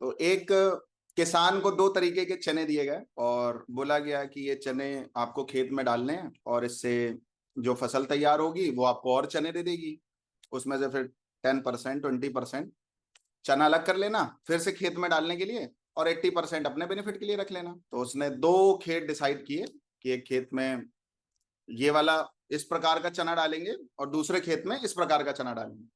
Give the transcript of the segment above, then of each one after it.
तो एक किसान को दो तरीके के चने दिए गए और बोला गया कि ये चने आपको खेत में डालने हैं और इससे जो फसल तैयार होगी वो आपको और चने दे देगी। उसमें से फिर 10% 20% चना अलग कर लेना फिर से खेत में डालने के लिए, और 80% अपने बेनिफिट के लिए रख लेना। तो उसने दो खेत डिसाइड किए कि एक खेत में ये वाला इस प्रकार का चना डालेंगे और दूसरे खेत में इस प्रकार का चना डालेंगे।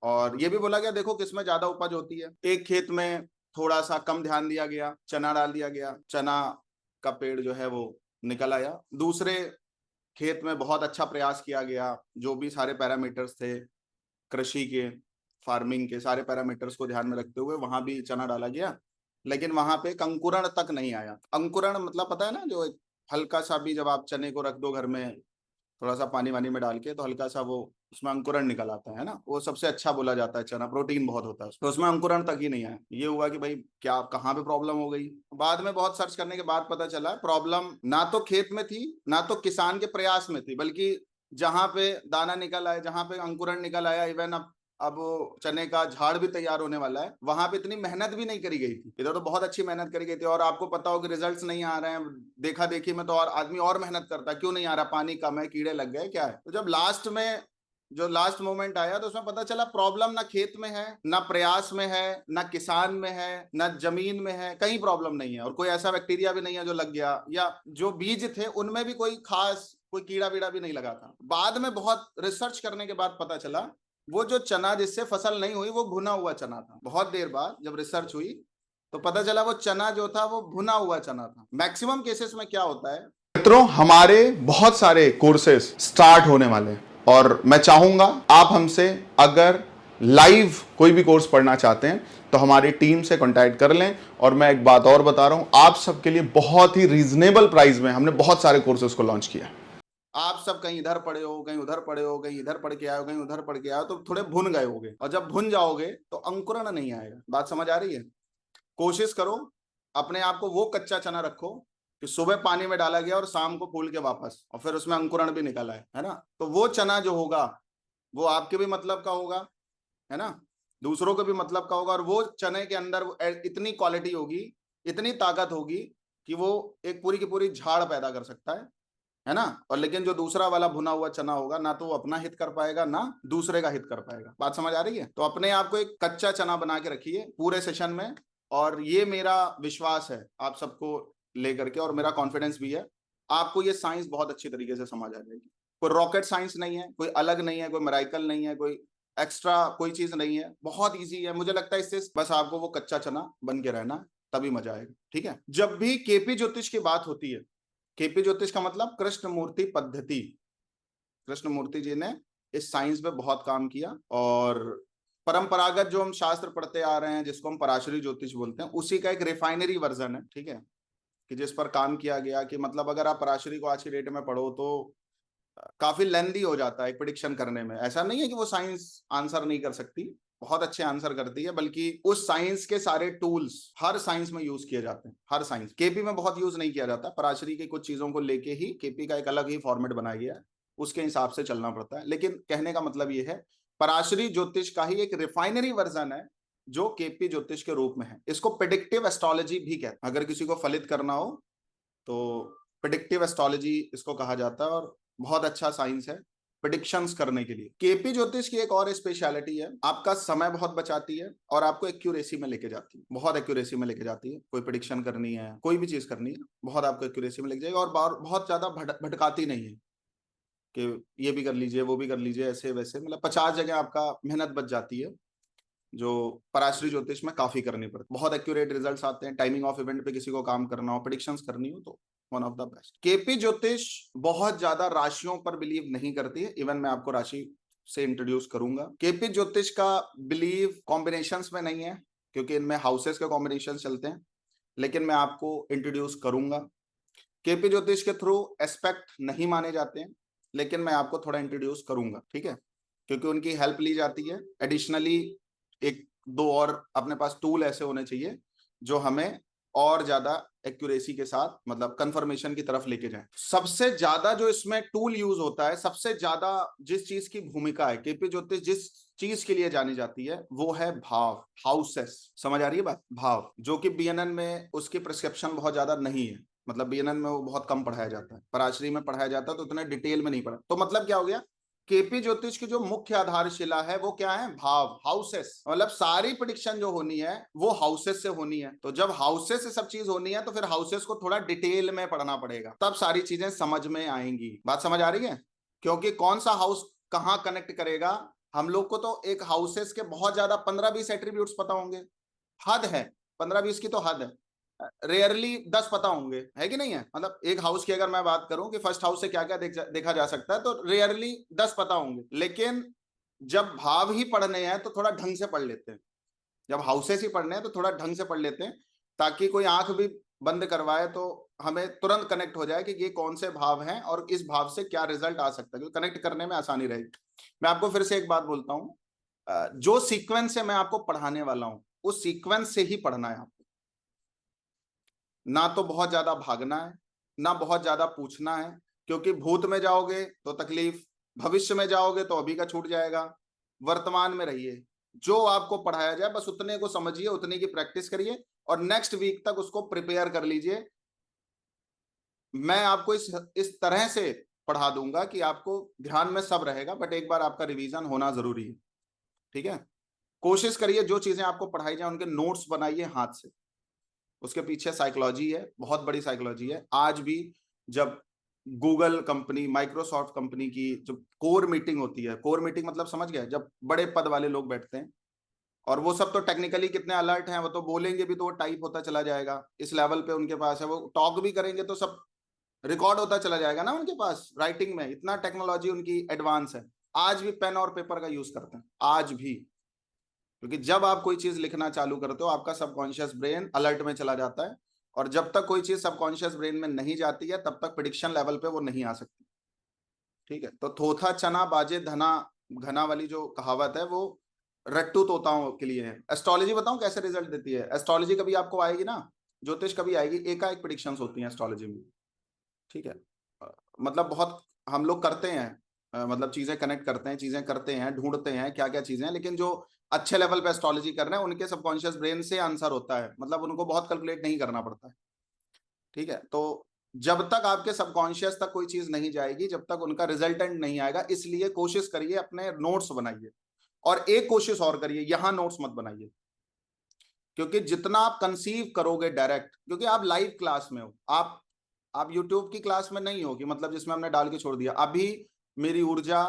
और ये भी बोला गया देखो किसमें ज्यादा उपज होती है। एक खेत में थोड़ा सा कम ध्यान दिया गया, चना डाल दिया गया, चना का पेड़ जो है वो निकल आया। दूसरे खेत में बहुत अच्छा प्रयास किया गया, जो भी सारे पैरामीटर्स थे कृषि के, फार्मिंग के सारे पैरामीटर्स को ध्यान में रखते हुए वहां भी चना डाला गया, लेकिन वहां पे एक अंकुरण तक नहीं आया। अंकुरण मतलब पता है ना, जो एक हल्का सा भी जब आप चने को रख दो घर में थोड़ा सा पानी वानी में डाल के तो हल्का सा वो उसमें अंकुरण निकल आता है ना, वो सबसे अच्छा बोला जाता है चना, प्रोटीन बहुत होता है उसमें। तो उसमें अंकुरण तक ही नहीं आया। ये हुआ कि भाई क्या कहाँ पे प्रॉब्लम हो गई। बाद में बहुत सर्च करने के बाद पता चला प्रॉब्लम ना तो खेत में थी ना तो किसान के प्रयास में थी, बल्कि जहां पे दाना निकल आया, जहां पे अंकुरण निकल आया, इवन अब वो चने का झाड़ भी तैयार होने वाला है, वहां पे इतनी मेहनत भी नहीं करी गई थी। इधर तो बहुत अच्छी मेहनत करी गई थी और आपको पता हो कि रिजल्ट्स नहीं आ रहे हैं, देखा देखी में तो और आदमी और मेहनत करता है, क्यों नहीं आ रहा, पानी कम है, कीड़े लग गए, क्या है। तो जब लास्ट में जो लास्ट मोमेंट आया तो उसमें पता चला प्रॉब्लम ना खेत में है, ना प्रयास में है, ना किसान में है, ना जमीन में है, कहीं प्रॉब्लम नहीं है। और कोई ऐसा बैक्टीरिया भी नहीं है जो लग गया, या जो बीज थे उनमें भी कोई खास कोई कीड़ा बीड़ा भी नहीं लगा था। बाद में बहुत रिसर्च करने के बाद पता चला वो जो चना जिससे फसल नहीं हुई वो भुना हुआ चना था। बहुत देर बाद जब रिसर्च हुई तो पता चला वो चना जो था वो भुना हुआ चना था। मैक्सिमम केसेस में क्या होता है मित्रों, हमारे बहुत सारे कोर्सेस स्टार्ट होने वाले हैं और मैं चाहूंगा आप हमसे अगर लाइव कोई भी कोर्स पढ़ना चाहते हैं तो हमारी टीम से कांटेक्ट कर लें। और मैं एक बात और बता रहा हूं, आप सबके लिए बहुत ही रीजनेबल प्राइस में हमने बहुत सारे कोर्सेज को लॉन्च किया। आप सब कहीं इधर पढ़े हो, कहीं उधर पढ़े हो, कहीं इधर पढ़ के आए हो, कहीं उधर पढ़ के आए हो, तो थोड़े भुन गए होगे, और जब भुन जाओगे तो अंकुरण नहीं आएगा। बात समझ आ रही है। कोशिश करो अपने आप को वो कच्चा चना रखो कि सुबह पानी में डाला गया और शाम को फूल के वापस, और फिर उसमें अंकुरण भी निकला है ना। तो वो चना जो होगा वो आपके भी मतलब का होगा, है ना, दूसरों को भी मतलब का होगा, और वो चने के अंदर इतनी क्वालिटी होगी, इतनी ताकत होगी कि वो एक पूरी की पूरी झाड़ पैदा कर सकता है ना। और लेकिन जो दूसरा वाला भुना हुआ चना होगा ना तो वो अपना हित कर पाएगा ना दूसरे का हित कर पाएगा। बात समझ आ रही है। तो अपने आप को एक कच्चा चना बना के रखिए पूरे सेशन में, और ये मेरा विश्वास है आप सबको लेकर के, और मेरा कॉन्फिडेंस भी है आपको ये साइंस बहुत अच्छी तरीके से समझ आ जाएगी। कोई रॉकेट साइंस नहीं है, कोई अलग नहीं है, कोई मेराइकल नहीं है, कोई एक्स्ट्रा कोई चीज नहीं है, बहुत इजी है। मुझे लगता है इससे बस आपको वो कच्चा चना बन के रहना, तभी मजा आएगा। ठीक है। जब भी केपी ज्योतिष की बात होती है, केपी ज्योतिष का मतलब कृष्णमूर्ति पद्धति, कृष्णमूर्ति जी ने इस साइंस पे बहुत काम किया। और परंपरागत जो हम शास्त्र पढ़ते आ रहे हैं जिसको हम पराशरी ज्योतिष बोलते हैं, उसी का एक रिफाइनरी वर्जन है। ठीक है, कि जिस पर काम किया गया कि मतलब अगर आप पराशरी को आज की डेट में पढ़ो तो काफी लेंदी हो जाता है प्रिडिक्शन करने में। ऐसा नहीं है कि वो साइंस आंसर नहीं कर सकती, बहुत अच्छे आंसर करती है, बल्कि उस साइंस के सारे टूल्स हर साइंस में यूज किए जाते हैं। हर साइंस केपी में बहुत यूज नहीं किया जाता, पराशरी की कुछ चीजों को लेके ही केपी का एक अलग ही फॉर्मेट बनाया गया है, उसके हिसाब से चलना पड़ता है। लेकिन कहने का मतलब ये है पराशरी ज्योतिष का ही एक रिफाइनरी वर्जन है जो केपी ज्योतिष के रूप में है। इसको प्रेडिक्टिव एस्ट्रोलॉजी भी कहते हैं। अगर किसी को फलित करना हो तो प्रेडिक्टिव एस्ट्रोलॉजी इसको कहा जाता है, और बहुत अच्छा साइंस है प्रेडिक्शंस करने के लिए। केपी ज्योतिष की एक और स्पेशलिटी है, आपका समय बहुत बचाती है और आपको एक्यूरेसी में लेके जाती है, बहुत एक्यूरेसी में लेके जाती है। कोई प्रेडिक्शन करनी है, कोई भी चीज करनी है, बहुत आपको एक्यूरेसी में लेके जाएगा, और बहुत ज्यादा भटकाती नहीं है कि ये भी कर लीजिए वो भी कर लीजिए ऐसे वैसे, मतलब 50 जगह आपका मेहनत बच जाती है जो पराशरी ज्योतिष में काफी करनी पड़ती है। बहुत एक्यूरेट रिजल्ट्स आते हैं। टाइमिंग ऑफ इवेंट पे किसी को काम करना हो, प्रेडिक्शंस करनी हो, तो one of the best. KP ज्योतिष बहुत ज्यादा राशियों पर बिलीव नहीं करती है, इवन मैं आपको राशि से इंट्रोड्यूस करूंगा। केपी ज्योतिष का बिलीव कॉम्बिनेशंस में नहीं है क्योंकि इनमें हाउसेस के कॉम्बिनेशन चलते हैं, लेकिन मैं आपको इंट्रोड्यूस करूंगा। केपी ज्योतिष के थ्रू एस्पेक्ट नहीं माने जाते हैं, लेकिन मैं आपको थोड़ा इंट्रोड्यूस करूंगा। ठीक है, क्योंकि उनकी हेल्प ली जाती है। एडिशनली एक दो और अपने पास टूल ऐसे होने चाहिए जो हमें और ज्यादा एक्यूरेसी के साथ मतलब कंफर्मेशन की तरफ लेके जाए। सबसे ज्यादा जो इसमें टूल यूज होता है, सबसे ज्यादा जिस चीज की भूमिका है केपी ज्योतिष जिस चीज के लिए जानी जाती है वो है भाव, हाउसेस। समझ आ रही है बात? भाव, जो कि बीएनएन में उसकी प्रिस्क्रिप्शन बहुत ज्यादा नहीं है, मतलब बीएनएन में वो बहुत कम पढ़ाया जाता है, पराशरी में पढ़ाया जाता है तो उतना डिटेल में नहीं पढ़ा। तो मतलब क्या हो गया, केपी ज्योतिष की जो मुख्य आधारशिला है वो क्या है, भाव, हाउसेस। मतलब सारी प्रिडिक्शन जो होनी है वो हाउसेस से होनी है। तो जब हाउसेस से सब चीज होनी है तो फिर हाउसेस को थोड़ा डिटेल में पढ़ना पड़ेगा, तब सारी चीजें समझ में आएंगी। बात समझ आ रही है? क्योंकि कौन सा हाउस कहाँ कनेक्ट करेगा, हम लोग को तो एक हाउसेस के बहुत ज्यादा 15-20 एट्रीब्यूट्स पता होंगे, हद है, 15-20 की तो हद है, रेयरली 10 पता होंगे, है कि नहीं है? मतलब एक हाउस की अगर मैं बात करूं कि फर्स्ट हाउस से क्या क्या देखा जा सकता है, तो रेयरली 10 पता होंगे। लेकिन जब भाव ही पढ़ने हैं तो थोड़ा ढंग से पढ़ लेते हैं, जब हाउसेस ही पढ़ने हैं तो थोड़ा ढंग से पढ़ लेते हैं, ताकि कोई आंख भी बंद करवाए तो हमें तुरंत कनेक्ट हो जाए कि ये कौन से भाव हैं और इस भाव से क्या रिजल्ट आ सकता है, कनेक्ट करने में आसानी रहेगी। मैं आपको फिर से एक बात बोलता हूं, जो सीक्वेंस से मैं आपको पढ़ाने वाला हूं उस सीक्वेंस से ही पढ़ना है आपको, ना तो बहुत ज्यादा भागना है, ना बहुत ज्यादा पूछना है, क्योंकि भूत में जाओगे तो तकलीफ, भविष्य में जाओगे तो अभी का छूट जाएगा। वर्तमान में रहिए, जो आपको पढ़ाया जाए बस उतने को समझिए, उतने की प्रैक्टिस करिए और नेक्स्ट वीक तक उसको प्रिपेयर कर लीजिए। मैं आपको इस तरह से पढ़ा दूंगा कि आपको ध्यान में सब रहेगा, बट एक बार आपका रिवीजन होना जरूरी है। ठीक है? कोशिश करिए जो चीजें आपको पढ़ाई जाए उनके नोट्स बनाइए हाथ से, उसके पीछे साइकोलॉजी है, बहुत बड़ी साइकोलॉजी है। आज भी जब गूगल कंपनी, माइक्रोसॉफ्ट कंपनी की जो कोर मीटिंग होती है, कोर मीटिंग मतलब समझ गए, जब बड़े पद वाले लोग बैठते हैं और वो सब तो टेक्निकली कितने अलर्ट हैं, वो तो बोलेंगे भी तो वो टाइप होता चला जाएगा, इस लेवल पे उनके पास है। वो टॉक भी करेंगे तो सब रिकॉर्ड होता चला जाएगा ना उनके पास, राइटिंग में इतना टेक्नोलॉजी उनकी एडवांस है। आज भी पेन और पेपर का यूज करते हैं, आज भी, क्योंकि जब आप कोई चीज लिखना चालू करते हो आपका सबकॉन्शियस ब्रेन अलर्ट में चला जाता है, और जब तक कोई चीज सबकॉन्शियस ब्रेन में नहीं जाती है तब तक प्रिडिक्शन लेवल पे वो नहीं आ सकती। ठीक है? तो थोथा चना बाजे धना घना वाली जो कहावत है वो रट्टू तोताओं के लिए है। एस्ट्रोलॉजी बताऊं कैसे रिजल्ट देती है? एस्ट्रोलॉजी कभी आपको आएगी ना, ज्योतिष कभी आएगी, एकाएक प्रिडिक्शंस होती हैं एस्ट्रोलॉजी में। ठीक है? मतलब बहुत हम लोग करते हैं, मतलब चीजें कनेक्ट करते हैं, चीजें करते हैं, ढूंढते हैं क्या क्या चीजें हैं, लेकिन जो अच्छे लेवल पे एस्ट्रोलॉजी कर रहे हैं उनके सबकॉन्शियस ब्रेन से आंसर होता है, मतलब उनको बहुत कैलकुलेट नहीं करना पड़ता है। ठीक है? तो जब तक आपके सबकॉन्शियस तक कोई चीज नहीं जाएगी जब तक उनका रिजल्टेंट नहीं आएगा, इसलिए कोशिश करिए अपने नोट्स बनाइए। और एक कोशिश और करिए, यहां नोट्स मत बनाइए, क्योंकि जितना आप कंसीव करोगे डायरेक्ट, क्योंकि आप लाइव क्लास में हो, आप यूट्यूब की क्लास में नहीं हो कि मतलब जिसमें हमने डाल के छोड़ दिया। अभी मेरी ऊर्जा,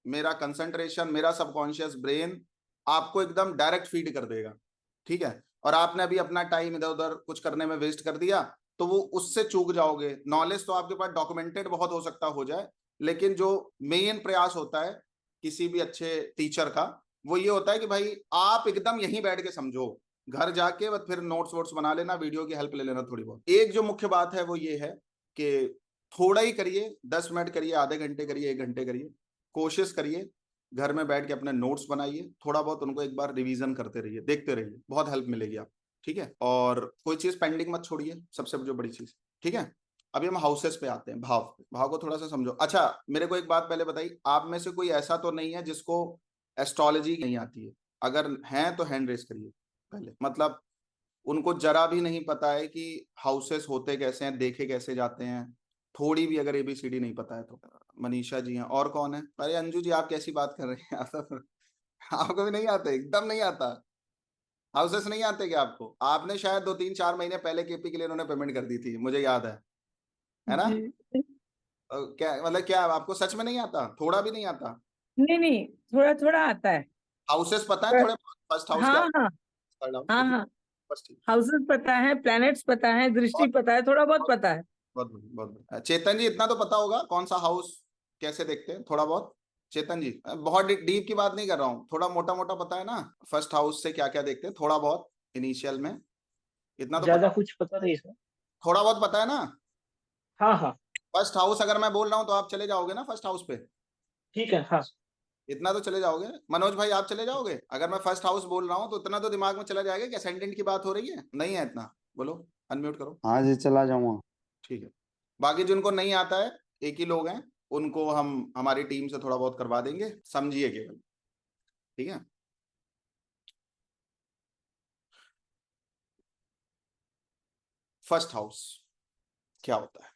मेरा कंसंट्रेशन, मेरा सबकॉन्शियस ब्रेन आपको एकदम डायरेक्ट फीड कर देगा। ठीक है? और आपने अभी अपना टाइम इधर उधर कुछ करने में वेस्ट कर दिया तो वो उससे चूक जाओगे। नॉलेज तो आपके पास डॉक्यूमेंटेड बहुत हो सकता हो जाए, लेकिन जो मेन प्रयास होता है किसी भी अच्छे टीचर का वो ये होता है कि भाई आप एकदम यहीं बैठ के समझो, घर जाके बस फिर नोट्स वोट्स बना लेना, वीडियो की हेल्प ले लेना थोड़ी बहुत। एक जो मुख्य बात है वो ये है कि थोड़ा ही करिए, 10 मिनट करिए, आधे घंटे करिए, 1 घंटे करिए, कोशिश करिए घर में बैठ के अपने नोट्स बनाइए, थोड़ा बहुत उनको एक बार रिवीजन करते रहिए, देखते रहिए, बहुत हेल्प मिलेगी आपको। ठीक है? और कोई चीज पेंडिंग मत छोड़िए, सबसे जो बड़ी चीज। ठीक है? अभी हम हाउसेस पे आते हैं, भाव पे। भाव को थोड़ा सा समझो। अच्छा, मेरे को एक बात पहले बताइए, आप में से कोई ऐसा तो नहीं है जिसको एस्ट्रोलॉजी नहीं आती है? अगर हैं तो हैंड रेस करिए पहले, मतलब उनको जरा भी नहीं पता है कि हाउसेस होते कैसे हैं, देखे कैसे जाते हैं, थोड़ी भी अगर एबीसीडी नहीं पता है तो। मनीषा जी हैं, और कौन है? अरे अंजू जी, आप कैसी बात कर रहे हैं आपको भी नहीं आता? एकदम नहीं आता? हाउसेस नहीं आते क्या आपको? आपने शायद 2-3-4 महीने पहले केपी के लिए उन्होंने पेमेंट कर दी थी, मुझे याद है ना? जी। क्या मतलब, क्या आपको सच में नहीं आता, थोड़ा भी नहीं आता? नहीं नहीं, थोड़ा थोड़ा आता है। हाउसेस पता है पर थोड़े बहुत? फर्स्ट हाउस क्या, हाँ हाँ। थर्ड हाउस, हाँ इतना हाँ, बस? ठीक। हाउसेस पता है, प्लैनेट्स पता है, दृष्टि बहुत पता है, थोड़ा बहुत बहुत पता है। बहुत बढ़िया, बहुत बढ़िया। चेतन जी, इतना तो पता होगा कौन सा हाउस कैसे देखते हैं थोड़ा बहुत? चेतन जी, बहुत डीप की बात नहीं कर रहा हूँ, थोड़ा मोटा मोटा पता है ना फर्स्ट हाउस से क्या क्या देखते हैं, थोड़ा बहुत इनिशियल में, इतना तो ज्यादा पता? कुछ पता नहीं सर। थोड़ा बहुत पता है ना? हाँ हाँ। फर्स्ट हाउस अगर मैं बोल रहा हूँ तो आप चले जाओगे ना फर्स्ट हाउस पे? ठीक है। हाँ। इतना तो चले जाओगे? मनोज भाई, आप चले जाओगे? अगर मैं फर्स्ट हाउस बोल रहा हूँ तो इतना तो दिमाग में चला जाएगा कि असेंडेंट की बात हो रही है, नहीं है इतना? बोलो। अनम्यूट करो। हाँ जी चला जाऊंगा। ठीक है, बाकी जिनको नहीं आता है, एक ही लोग हैं, उनको हम हमारी टीम से थोड़ा बहुत करवा देंगे, समझिए केवल। ठीक है, फर्स्ट हाउस क्या होता है,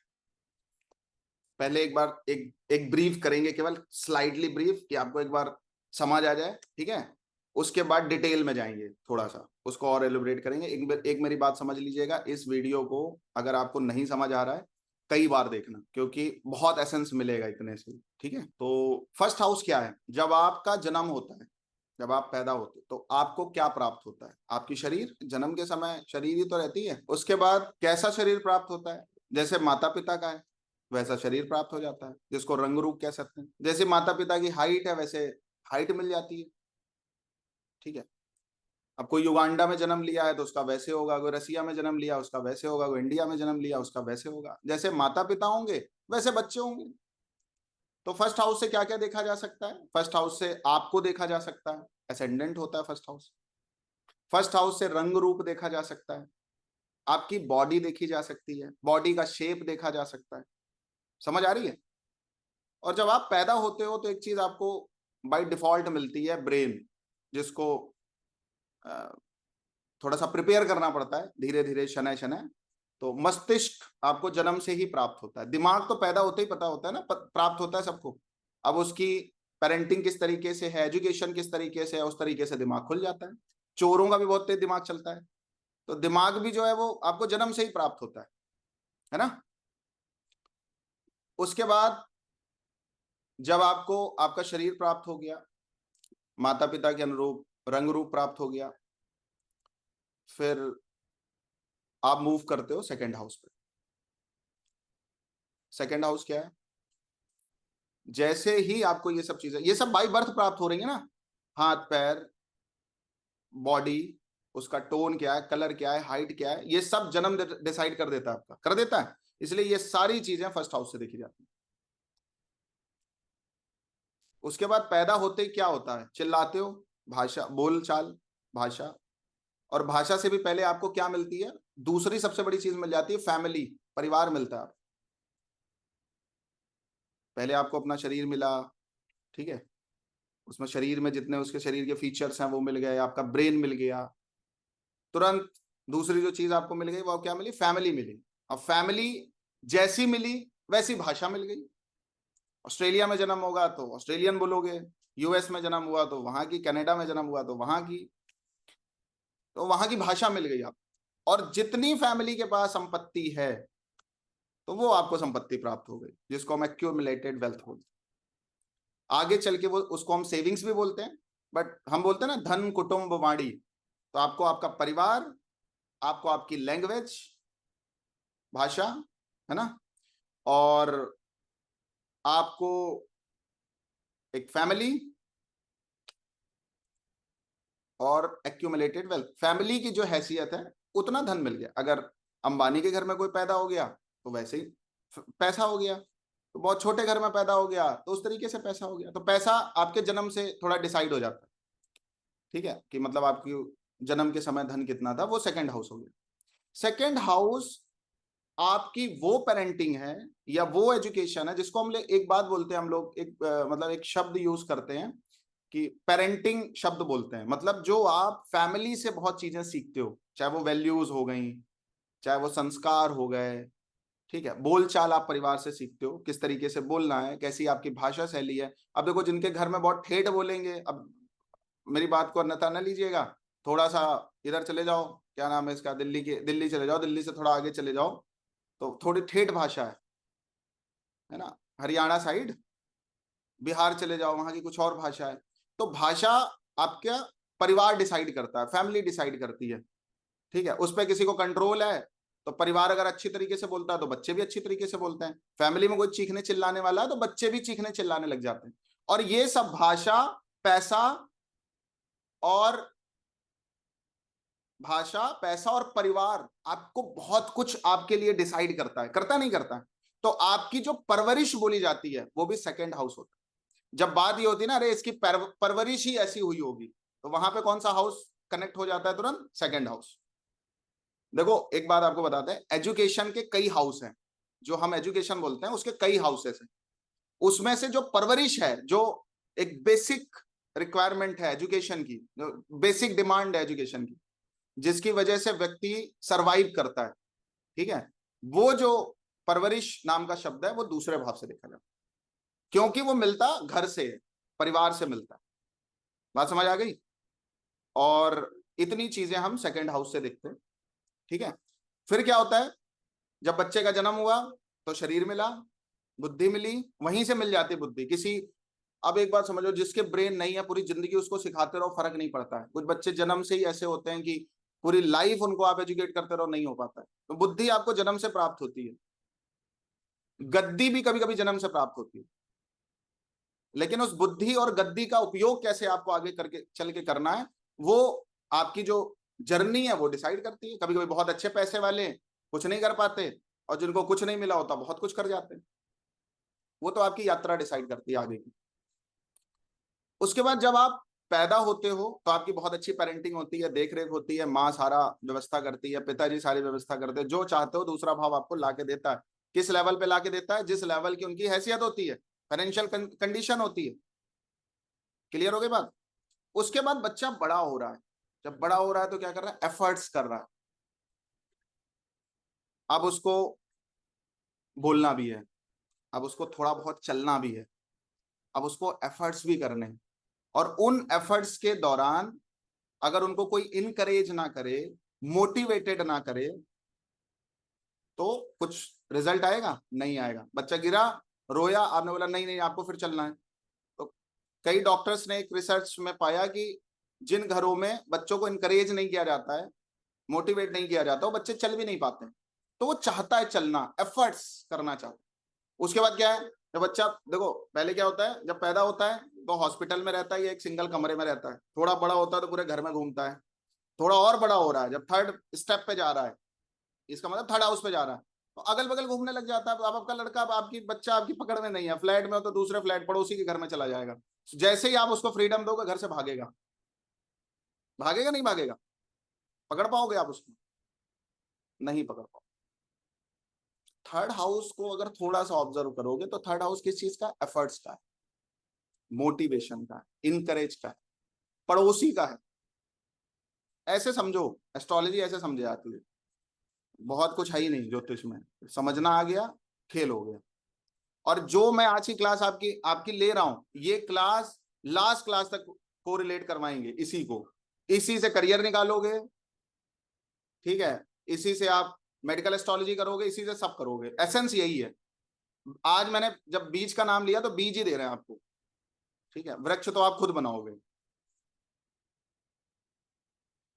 पहले एक बार एक ब्रीफ करेंगे, केवल स्लाइडली ब्रीफ, कि आपको एक बार समझ आ जाए। ठीक है, उसके बाद डिटेल में जाएंगे, थोड़ा सा उसको और एलिब्रेट करेंगे। एक मेरी बात समझ लीजिएगा, इस वीडियो को अगर आपको नहीं समझ आ रहा है, कई बार देखना, क्योंकि बहुत एसेंस मिलेगा इतने से। ठीक है, तो फर्स्ट हाउस क्या है, जब आपका जन्म होता है, जब आप पैदा होते तो आपको क्या प्राप्त होता है, आपकी शरीर, जन्म के समय शरीर ही तो रहती है। उसके बाद कैसा शरीर प्राप्त होता है, जैसे माता पिता का है वैसा शरीर प्राप्त हो जाता है, जिसको रंग रूप कह सकते हैं। जैसे माता पिता की हाइट है वैसे हाइट मिल जाती है। ठीक है, अब कोई युगांडा में जन्म लिया है तो उसका वैसे होगा, कोई रसिया में जन्म लिया उसका वैसे होगा, कोई इंडिया में जन्म लिया उसका वैसे होगा। जैसे माता पिता होंगे वैसे बच्चे होंगे। तो फर्स्ट हाउस से क्या क्या देखा जा सकता है, फर्स्ट हाउस से आपको देखा जा सकता है, असेंडेंट होता है फर्स्ट हाउस। फर्स्ट हाउस से रंग रूप देखा जा सकता है, आपकी बॉडी देखी जा सकती है, बॉडी का शेप देखा जा सकता है। समझ आ रही है। और जब आप पैदा होते हो तो एक चीज आपको बाय डिफॉल्ट मिलती है, ब्रेन, जिसको थोड़ा सा प्रिपेयर करना पड़ता है धीरे धीरे, शनै शनै। तो मस्तिष्क आपको जन्म से ही प्राप्त होता है, दिमाग तो पैदा होते ही पता होता है ना, प्राप्त होता है सबको। अब उसकी पेरेंटिंग किस तरीके से है, एजुकेशन किस तरीके से है, उस तरीके से दिमाग खुल जाता है। चोरों का भी बहुत तेज दिमाग चलता है, तो दिमाग भी जो है वो आपको जन्म से ही प्राप्त होता है ना। उसके बाद जब आपको आपका शरीर प्राप्त हो गया, माता पिता के अनुरूप रंग रूप प्राप्त हो गया, फिर आप मूव करते हो सेकंड हाउस पे। सेकंड हाउस क्या है, जैसे ही आपको ये सब चीजें, ये सब बाई बर्थ प्राप्त हो रही है ना, हाथ पैर बॉडी, उसका टोन क्या है, कलर क्या है, हाइट क्या है, ये सब जन्म डिसाइड कर देता है, आपका कर देता है। इसलिए ये सारी चीजें फर्स्ट हाउस से देखी जाती है। उसके बाद पैदा होते ही क्या होता है, चिल्लाते हो, भाषा, बोल चाल, भाषा। और भाषा से भी पहले आपको क्या मिलती है, दूसरी सबसे बड़ी चीज मिल जाती है, फैमिली, परिवार मिलता है। पहले आपको अपना शरीर मिला, ठीक है, उसमें शरीर में जितने उसके शरीर के फीचर्स हैं वो मिल गए, आपका ब्रेन मिल गया। तुरंत दूसरी जो चीज आपको मिल गई वो क्या मिली, फैमिली मिली। अब फैमिली जैसी मिली वैसी भाषा मिल गई। ऑस्ट्रेलिया में जन्म होगा तो ऑस्ट्रेलियन बोलोगे, यूएस में जन्म हुआ तो वहां की, कनाडा में जन्म हुआ तो वहां की, तो वहां की भाषा मिल गई आपको। और जितनी फैमिली के पास संपत्ति है तो वो आपको संपत्ति प्राप्त हो गई, जिसको हम एक्यूमुलेटेड वेल्थ बोलते हैं। आगे चल के वो उसको हम सेविंग्स भी बोलते हैं, बट हम बोलते हैं ना धन कुटुंब वाणी। तो आपको आपका परिवार, आपको आपकी लैंग्वेज, भाषा, है ना, और आपको एक फैमिली और एक्यूमुलेटेड वेल्थ। फैमिली की जो हैसियत है उतना धन मिल गया। अगर अंबानी के घर में कोई पैदा हो गया तो वैसे ही पैसा हो गया, तो बहुत छोटे घर में पैदा हो गया तो उस तरीके से पैसा हो गया। तो पैसा आपके जन्म से थोड़ा डिसाइड हो जाता है। ठीक है, कि मतलब आपकी जन्म के समय धन कितना था, वो सेकंड हाउस हो गया। सेकंड हाउस आपकी वो पेरेंटिंग है या वो एजुकेशन है, जिसको हम एक बात बोलते हैं, हम लोग एक मतलब एक शब्द यूज करते हैं कि पेरेंटिंग शब्द बोलते हैं। मतलब जो आप फैमिली से बहुत चीजें सीखते हो, चाहे वो वैल्यूज हो गई, चाहे वो संस्कार हो गए, ठीक है, बोल चाल आप परिवार से सीखते हो, किस तरीके से बोलना है, कैसी आपकी भाषा शैली है। अब देखो, जिनके घर में बहुत ठेठ बोलेंगे, अब मेरी बात को अन्यथा न लीजिएगा, थोड़ा सा इधर चले जाओ, क्या नाम है इसका, दिल्ली चले जाओ, दिल्ली से थोड़ा आगे चले जाओ तो थोड़ी ठेठ भाषा है ना। हरियाणा साइड, बिहार चले जाओ, वहां की कुछ और भाषा है। तो भाषा आपका परिवार डिसाइड करता है, फैमिली डिसाइड करती है। ठीक है, उस पर किसी को कंट्रोल है तो परिवार अगर अच्छी तरीके से बोलता है तो बच्चे भी अच्छी तरीके से बोलते हैं। फैमिली में कोई चीखने चिल्लाने वाला है तो बच्चे भी चीखने चिल्लाने लग जाते हैं। और ये सब भाषा, पैसा और परिवार आपको बहुत कुछ आपके लिए डिसाइड करता है, करता नहीं करता है। तो आपकी जो परवरिश बोली जाती है वो भी सेकंड हाउस होता है। जब बात ये होती है ना, अरे इसकी परवरिश ही ऐसी हुई होगी, तो वहां पे कौन सा हाउस कनेक्ट हो जाता है तुरंत, सेकंड हाउस। देखो एक बात आपको बताते हैं, एजुकेशन के कई हाउस हैं, जो हम एजुकेशन बोलते हैं उसके कई हाउसेस हैं। उसमें से जो परवरिश है, जो एक बेसिक रिक्वायरमेंट है एजुकेशन की, जो बेसिक डिमांड है एजुकेशन की, जिसकी वजह से व्यक्ति सरवाइव करता है, ठीक है, वो जो परवरिश नाम का शब्द है वो दूसरे भाव से देखा जाता है, क्योंकि वो मिलता घर से है, परिवार से मिलता है। बात समझ आ गई? और इतनी चीजें हम सेकंड हाउस से देखते हैं, ठीक है। फिर क्या होता है, जब बच्चे का जन्म हुआ तो शरीर मिला, बुद्धि मिली, वहीं से मिल जाती बुद्धि किसी। अब एक बात समझो, जिसके ब्रेन नहीं है पूरी जिंदगी उसको सिखाते रहो फर्क नहीं पड़ता है। कुछ बच्चे जन्म से ही ऐसे होते हैं कि पूरी लाइफ उनको आप एजुकेट करते रहो नहीं हो पाता है। तो बुद्धि आपको जन्म से प्राप्त होती है, गद्दी भी कभी कभी जन्म से प्राप्त होती है, लेकिन उस बुद्धि और गद्दी का उपयोग कैसे आपको आगे करके चल के करना है, वो आपकी जो जर्नी है वो डिसाइड करती है। कभी कभी बहुत अच्छे पैसे वाले कुछ नहीं कर पाते, और जिनको कुछ नहीं मिला होता बहुत कुछ कर जाते हैं। वो तो आपकी यात्रा डिसाइड करती है आगे की। उसके बाद जब आप पैदा होते हो तो आपकी बहुत अच्छी पेरेंटिंग होती है, देख रेख होती है, माँ सारा व्यवस्था करती है, पिताजी सारी व्यवस्था करते हैं, जो चाहते हो दूसरा भाव आपको लाके देता है। किस लेवल पे लाके देता है? जिस लेवल की उनकी हैसियत होती है, फाइनेंशियल कंडीशन होती है। क्लियर हो गई बात? उसके बाद बच्चा बड़ा हो रहा है, जब बड़ा हो रहा है तो क्या कर रहा है? एफर्ट्स कर रहा है। अब उसको बोलना भी है, अब उसको थोड़ा बहुत चलना भी है, अब उसको एफर्ट्स भी करने हैं। और उन एफर्ट्स के दौरान अगर उनको कोई इनकरेज ना करे, मोटिवेटेड ना करे, तो कुछ रिजल्ट आएगा? नहीं आएगा। बच्चा गिरा, रोया, आपने बोला नहीं नहीं आपको फिर चलना है। तो कई डॉक्टर्स ने एक रिसर्च में पाया कि जिन घरों में बच्चों को इनकरेज नहीं किया जाता है, मोटिवेट नहीं किया जाता, वो बच्चे चल भी नहीं पाते। तो वो चाहता है चलना, एफर्ट्स करना चाहता है। उसके बाद क्या है, जब बच्चा, देखो पहले क्या होता है, जब पैदा होता है तो हॉस्पिटल में रहता है या एक सिंगल कमरे में रहता है। थोड़ा बड़ा होता है तो पूरे घर में घूमता है। थोड़ा और बड़ा हो रहा है, जब थर्ड स्टेप पे जा रहा है, इसका मतलब थर्ड हाउस पे जा रहा है, तो अगल बगल घूमने लग जाता है। अब आपका लड़का, अब आपकी बच्चा आपकी पकड़ में नहीं है, फ्लैट में हो तो दूसरे फ्लैट पड़ोसी के घर में चला जाएगा। जैसे ही आप उसको फ्रीडम दोगे घर से भागेगा। भागेगा नहीं भागेगा? पकड़ पाओगे आप उसको? नहीं पकड़ पाओगे। थर्ड हाउस को अगर थोड़ा सा ऑब्जर्व करोगे तो थर्ड हाउस किस चीज का? एफर्ट्स का है, मोटिवेशन का है, इनकरेज का है, पड़ोसी का है। ऐसे समझो, एस्ट्रोलॉजी ऐसे समझे जाती है। बहुत कुछ है ही नहीं ज्योतिष में, समझना आ गया, खेल हो गया। और जो मैं आज की क्लास आपकी आपकी ले रहा हूं, ये क्लास लास्ट क्लास तक को रिलेट करवाएंगे इसी को। इसी से करियर निकालोगे, ठीक है, इसी से आप मेडिकल एस्ट्रोलॉजी करोगे, इसी से सब करोगे। एसेंस यही है। आज मैंने जब बीज का नाम लिया तो बीज ही दे रहे हैं आपको, ठीक है, वृक्ष तो आप खुद बनाओगे।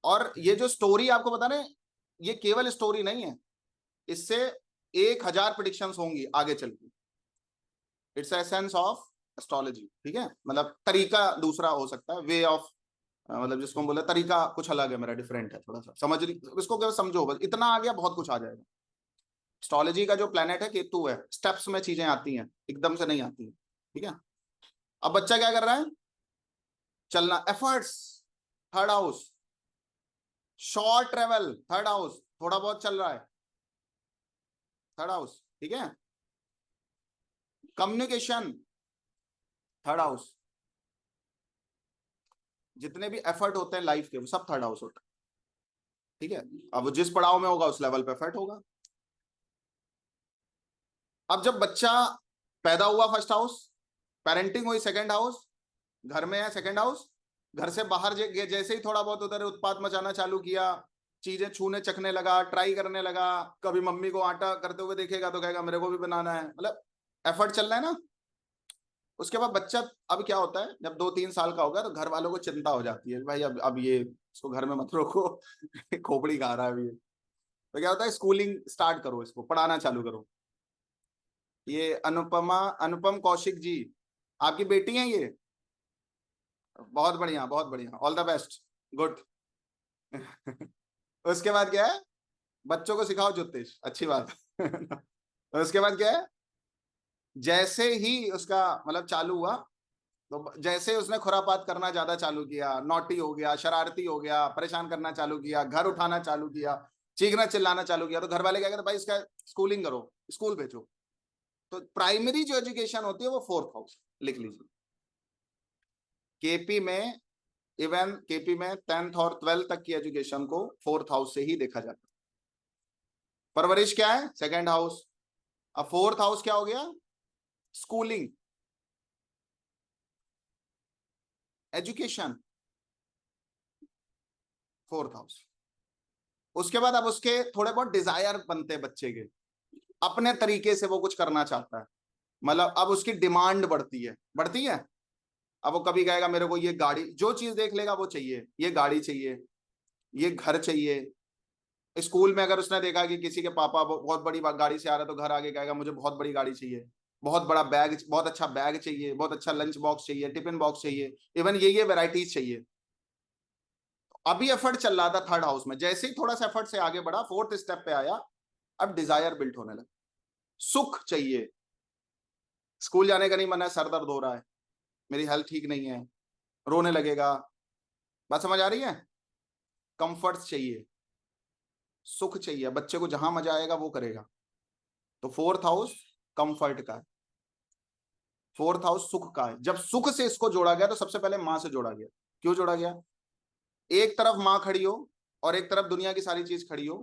और ये जो स्टोरी आपको बता रहे हैं, ये केवल स्टोरी नहीं है, इससे 1000 प्रिडिक्शंस होंगी आगे चल के। इट्स एसेंस ऑफ एस्ट्रोलॉजी, ठीक है, मतलब तरीका दूसरा हो सकता है, वे ऑफ, मतलब जिसको हम बोले तरीका कुछ अलग है मेरा, डिफरेंट है थोड़ा सा। समझ इसको क्या समझो, बस इतना आ गया, बहुत कुछ आ जाएगा। एस्ट्रोलॉजी का जो प्लेनेट है केतु है, स्टेप्स में चीजें आती हैं, एकदम से नहीं आती है, ठीक है। अब बच्चा क्या कर रहा है? चलना, efforts, third house. Short travel, third house, थोड़ा बहुत चल रहा है, थर्ड हाउस, ठीक है। Communication, third house. जितने भी एफर्ट होते हैं लाइफ के वो सब थर्ड हाउस होता है, ठीक है। अब वो जिस पड़ाव में होगा उस लेवल पे एफर्ट होगा। अब जब बच्चा पैदा हुआ फर्स्ट हाउस, पेरेंटिंग हुई सेकंड हाउस, घर में है सेकंड हाउस, घर से बाहर जैसे ही थोड़ा बहुत उधर उत्पात मचाना चालू किया, चीजें छूने चखने लगा, ट्राई करने लगा, कभी मम्मी को आटा करते हुए देखेगा तो कहेगा मेरे को भी बनाना है, मतलब एफर्ट चल रहा है ना। उसके बाद बच्चा, अब क्या होता है, जब 2-3 साल का होगा तो घर वालों को चिंता हो जाती है, भाई अब ये इसको घर में मत रोको खोपड़ी खा रहा है अभी ये। तो क्या होता है, स्कूलिंग स्टार्ट करो, इसको पढ़ाना चालू करो। ये अनुपम कौशिक जी, आपकी बेटी है ये? बहुत बढ़िया, बहुत बढ़िया, ऑल द बेस्ट, गुड उसके बाद क्या है, बच्चों को सिखाओ ज्योतिष, अच्छी बात उसके बाद क्या है, जैसे ही उसका मतलब चालू हुआ, तो जैसे उसने खुरापात करना ज्यादा चालू किया, नॉटी हो गया, शरारती हो गया, परेशान करना चालू किया, घर उठाना चालू किया, चीखना चिल्लाना चालू किया तो घर वाले क्या कहते, भाई इसका स्कूलिंग करो, स्कूल भेजो। तो प्राइमरी जो एजुकेशन होती है वो 4th हाउस, लिख लीजिए। केपी में, इवन केपी में 10th और 12th तक की एजुकेशन को 4th हाउस से ही देखा जाता है। परवरिश क्या है? 2nd house. अब 4th हाउस क्या हो गया? Schooling, education, 4th house. उसके बाद अब उसके थोड़े बहुत डिजायर बनते हैं बच्चे के, अपने तरीके से वो कुछ करना चाहता है, मतलब अब उसकी डिमांड बढ़ती है, बढ़ती है। अब वो कभी कहेगा मेरे को ये गाड़ी, जो चीज देख लेगा वो चाहिए, ये गाड़ी चाहिए, ये घर चाहिए। स्कूल में अगर उसने देखा कि किसी के पापा बहुत बड़ी गाड़ी से आ रहा है तो घर आके कहेगा मुझे बहुत बड़ी गाड़ी चाहिए, बहुत बड़ा बैग, बहुत अच्छा बैग चाहिए, बहुत अच्छा लंच बॉक्स चाहिए, टिफिन बॉक्स चाहिए, इवन ये वैरायटीज चाहिए। अभी एफर्ट चल रहा था 3rd हाउस में, जैसे ही थोड़ा सा एफर्ट से आगे बढ़ा 4th स्टेप पे आया, अब डिजायर बिल्ट होने लगा। सुख चाहिए, स्कूल जाने का नहीं मन है, सर दर्द हो रहा है, मेरी हेल्थ ठीक नहीं है, रोने लगेगा। बात समझ आ रही है? कंफर्ट चाहिए, सुख चाहिए, बच्चे को जहां मजा आएगा वो करेगा। तो 4th हाउस कंफर्ट का है, 4th हाउस सुख का है। जब सुख से इसको जोड़ा गया तो सबसे पहले मां से जोड़ा गया। क्यों जोड़ा गया? एक तरफ मां खड़ी हो और एक तरफ दुनिया की सारी चीज खड़ी हो,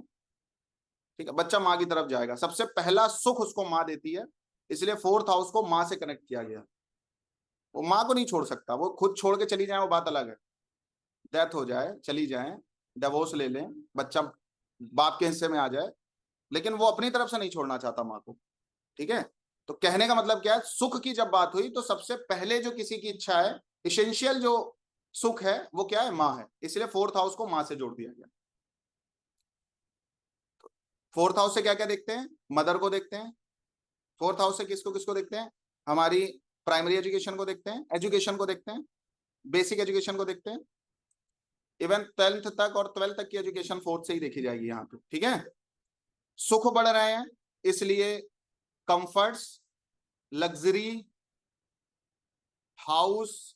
ठीक है, बच्चा मां की तरफ जाएगा। सबसे पहला सुख उसको मां देती है, इसलिए 4th हाउस को मां से कनेक्ट किया गया। वो मां को नहीं छोड़ सकता, वो खुद छोड़ के चली जाए वो बात अलग है, डेथ हो जाए, चली जाए, डिवोर्स ले लें, बच्चा बाप के हिस्से में आ जाए, लेकिन वो अपनी तरफ से नहीं छोड़ना चाहता मां को, ठीक है। तो कहने का मतलब क्या है, सुख की जब बात हुई तो सबसे पहले जो किसी की इच्छा है, इसेंशियल जो सुख है वो क्या है? मां है, इसलिए 4th हाउस को मां से जोड़ दिया गया। 4th हाउस से क्या क्या देखते हैं? मदर को देखते हैं। 4th हाउस से किसको किसको देखते हैं? हमारी प्राइमरी एजुकेशन को देखते हैं, एजुकेशन को देखते हैं, बेसिक एजुकेशन को देखते हैं। इवन 10th तक और 12th तक की एजुकेशन 4th से ही देखी जाएगी यहाँ पे, ठीक है। सुख बढ़ रहे हैं इसलिए कंफर्ट्स, लग्जरी, हाउस,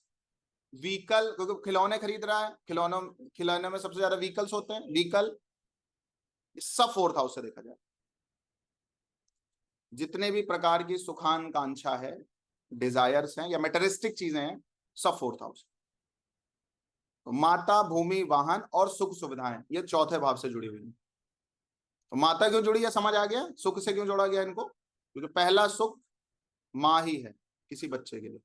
व्हीकल, क्योंकि खिलौने खरीद रहा है, खिलौने में सबसे ज्यादा व्हीकल्स होते हैं, व्हीकल, सब 4th हाउस से देखा जाए। जितने भी प्रकार की सुखाकांक्षा है, डिजायर्स हैं या मेटेरिस्टिक चीजें हैं, सब 4th हाउस। तो माता, भूमि, वाहन और सुख सुविधाएं, ये चौथे भाव से जुड़ी हुई है। तो माता क्यों जुड़ी है, समझ आ गया? सुख से क्यों जोड़ा गया इनको? क्योंकि पहला सुख मां ही है किसी बच्चे के लिए।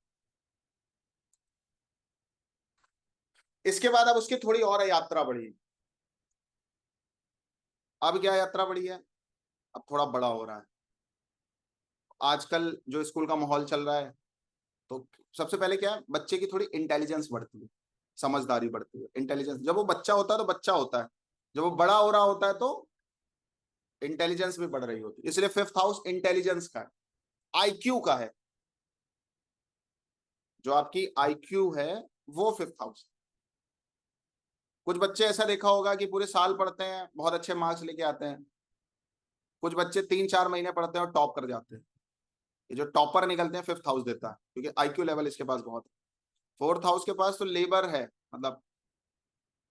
इसके बाद अब उसकी थोड़ी और यात्रा बढ़ी। अब क्या यात्रा बढ़ी है? अब थोड़ा बड़ा हो रहा है। आजकल जो स्कूल का माहौल चल रहा है, तो सबसे पहले क्या है, बच्चे की थोड़ी इंटेलिजेंस बढ़ती है, समझदारी बढ़ती है। इंटेलिजेंस, जब वो बच्चा होता है तो बच्चा होता है, जब वो बड़ा हो रहा होता है तो इंटेलिजेंस भी बढ़ रही होती है। इसलिए 5th हाउस इंटेलिजेंस का है, आईक्यू का है। जो आपकी आईक्यू है वो 5th हाउस। कुछ बच्चे ऐसा देखा होगा कि पूरे साल पढ़ते हैं, बहुत अच्छे मार्क्स लेके आते हैं। कुछ बच्चे 3-4 महीने पढ़ते हैं और टॉप कर जाते हैं। ये जो टॉपर निकलते हैं 5th हाउस देता है, क्योंकि आईक्यू लेवल इसके पास बहुत है। 4th हाउस के पास तो लेबर है, मतलब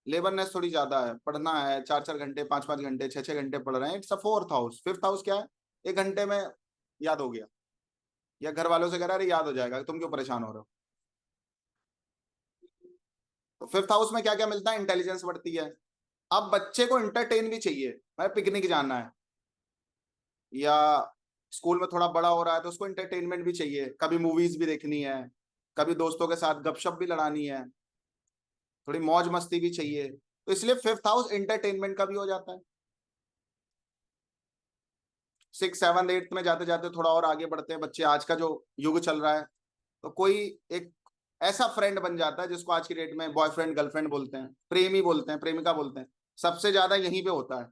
लेबरनेस थोड़ी ज्यादा है, पढ़ना है 4-4 घंटे, 5-5 घंटे, 6-6 घंटे पढ़ रहे हैं। It's a 4th house. 5th house क्या है? 1 घंटे में याद हो गया, या घर वालों से कह रहा है याद हो जाएगा, तुम क्यों परेशान हो रहे हो। तो 5th हाउस में क्या क्या मिलता है? इंटेलिजेंस बढ़ती है। अब बच्चे को इंटरटेन भी चाहिए, भाई पिकनिक जाना है, या स्कूल में थोड़ा बड़ा हो रहा है तो उसको इंटरटेनमेंट भी चाहिए, कभी मूवीज भी देखनी है, कभी दोस्तों के साथ गपशप भी लड़ानी है, थोड़ी मौज मस्ती भी चाहिए। तो इसलिए 5th हाउस इंटरटेनमेंट का भी हो जाता है। 6, 7, 8 में जाते जाते थोड़ा और आगे बढ़ते हैं बच्चे, आज का जो युग चल रहा है, तो कोई एक ऐसा फ्रेंड बन जाता है जिसको आज की डेट में बॉयफ्रेंड, गर्लफ्रेंड बोलते हैं, प्रेमी बोलते हैं, प्रेमिका बोलते हैं। सबसे ज्यादा यहीं पे होता है,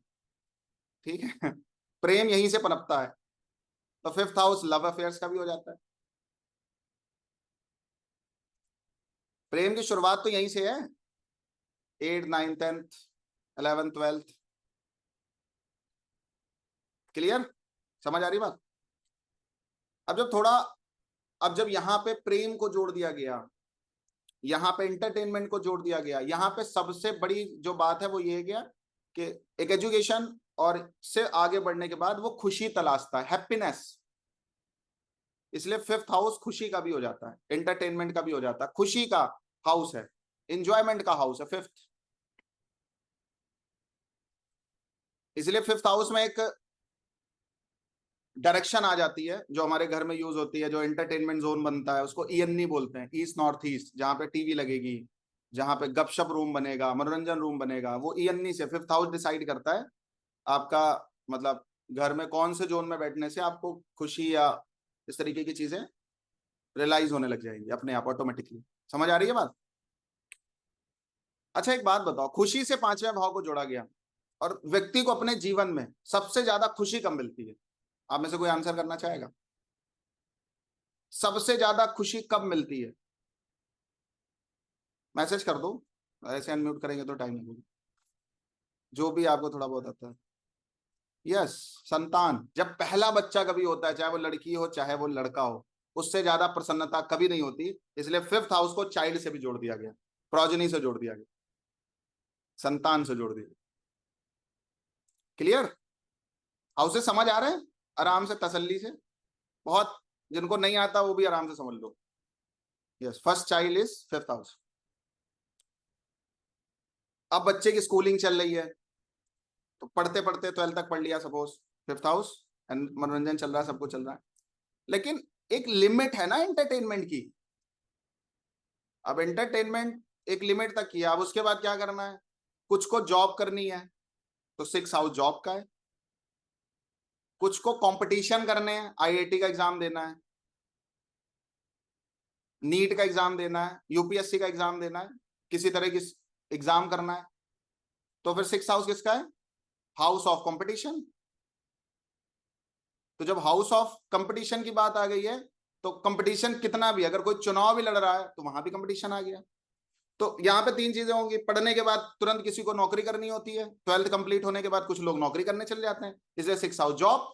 ठीक है। प्रेम यहीं से पनपता है। तो 5th हाउस लव अफेयर्स का भी हो जाता है। प्रेम की शुरुआत तो यहीं से है, 8, 9, 10th, 11th, 12th। क्लियर? समझ आ रही बात? अब जब थोड़ा, अब जब यहाँ पे प्रेम को जोड़ दिया गया, यहाँ पे इंटरटेनमेंट को जोड़ दिया गया, यहाँ पे सबसे बड़ी जो बात है वो ये है क्या कि एक एजुकेशन और से आगे बढ़ने के बाद वो खुशी तलाशता है, हैप्पीनेस। इसलिए फिफ्थ हाउस खुशी का भी हो जाता है, एंटरटेनमेंट का भी हो जाता है, खुशी का हाउस है, इंजॉयमेंट का हाउस है फिफ्थ। इसलिए फिफ्थ हाउस में एक डायरेक्शन आ जाती है जो हमारे घर में यूज होती है, जो एंटरटेनमेंट जोन बनता है उसको ईएनई बोलते हैं, ईस्ट नॉर्थ ईस्ट, जहां पे टीवी लगेगी, जहां पे गपशप रूम बनेगा, मनोरंजन रूम बनेगा, वो ईएनई से फिफ्थ हाउस डिसाइड करता है आपका मतलब घर में कौन से जोन में बैठने से आपको खुशी या इस तरीके की चीजें रियलाइज होने लग जाएंगी अपने आप ऑटोमेटिकली। समझ आ रही है बात? अच्छा एक बात बताओ, खुशी से पांचवें भाव को जोड़ा गया और व्यक्ति को अपने जीवन में सबसे ज्यादा खुशी कब मिलती है? आप में से कोई आंसर करना चाहेगा? सबसे ज्यादा खुशी कब मिलती है? मैसेज कर दो, ऐसे अनम्यूट करेंगे तो टाइम लगेगा। जो भी आपको थोड़ा बहुत आता है। यस, संतान। जब पहला बच्चा कभी होता है, चाहे वो लड़की हो चाहे वो लड़का हो, उससे ज्यादा प्रसन्नता कभी नहीं होती। इसलिए फिफ्थ हाउस को चाइल्ड से भी जोड़ दिया गया, प्रोजनी से जोड़ दिया गया, संतान से जोड़ दिया। क्लियर? हाउसेस समझ आ रहे हैं? आराम से तसल्ली से, बहुत जिनको नहीं आता वो भी आराम से समझ लो। Yes, first child is fifth house. अब बच्चे की स्कूलिंग चल रही है, तो पढ़ते पढ़ते 12th तक पढ़ लिया सपोज, फिफ्थ हाउस, एंड मनोरंजन चल रहा है, सब कुछ चल रहा है, लेकिन एक लिमिट है ना एंटरटेनमेंट की। अब एंटरटेनमेंट एक लिमिट तक किया, अब उसके बाद क्या करना है? कुछ को जॉब करनी है तो सिक्स हाउस जॉब का है, कुछ को कंपटीशन करने हैं, आईआईटी का एग्जाम देना है, नीट का एग्जाम देना है, यूपीएससी का एग्जाम देना है, किसी तरह की एग्जाम करना है, तो फिर सिक्स हाउस किसका है? House of competition. तो जब हाउस ऑफ कंपटीशन की बात आ गई है, तो कंपटीशन कितना भी, अगर कोई चुनाव भी लड़ रहा है तो वहां भी कंपटीशन आ गया। तो यहाँ पे तीन चीजें होंगी, पढ़ने के बाद तुरंत किसी को नौकरी करनी होती है, 12th कंप्लीट होने के बाद कुछ लोग नौकरी करने चले जाते हैं, इसलिए सिक्स हाउस जॉब,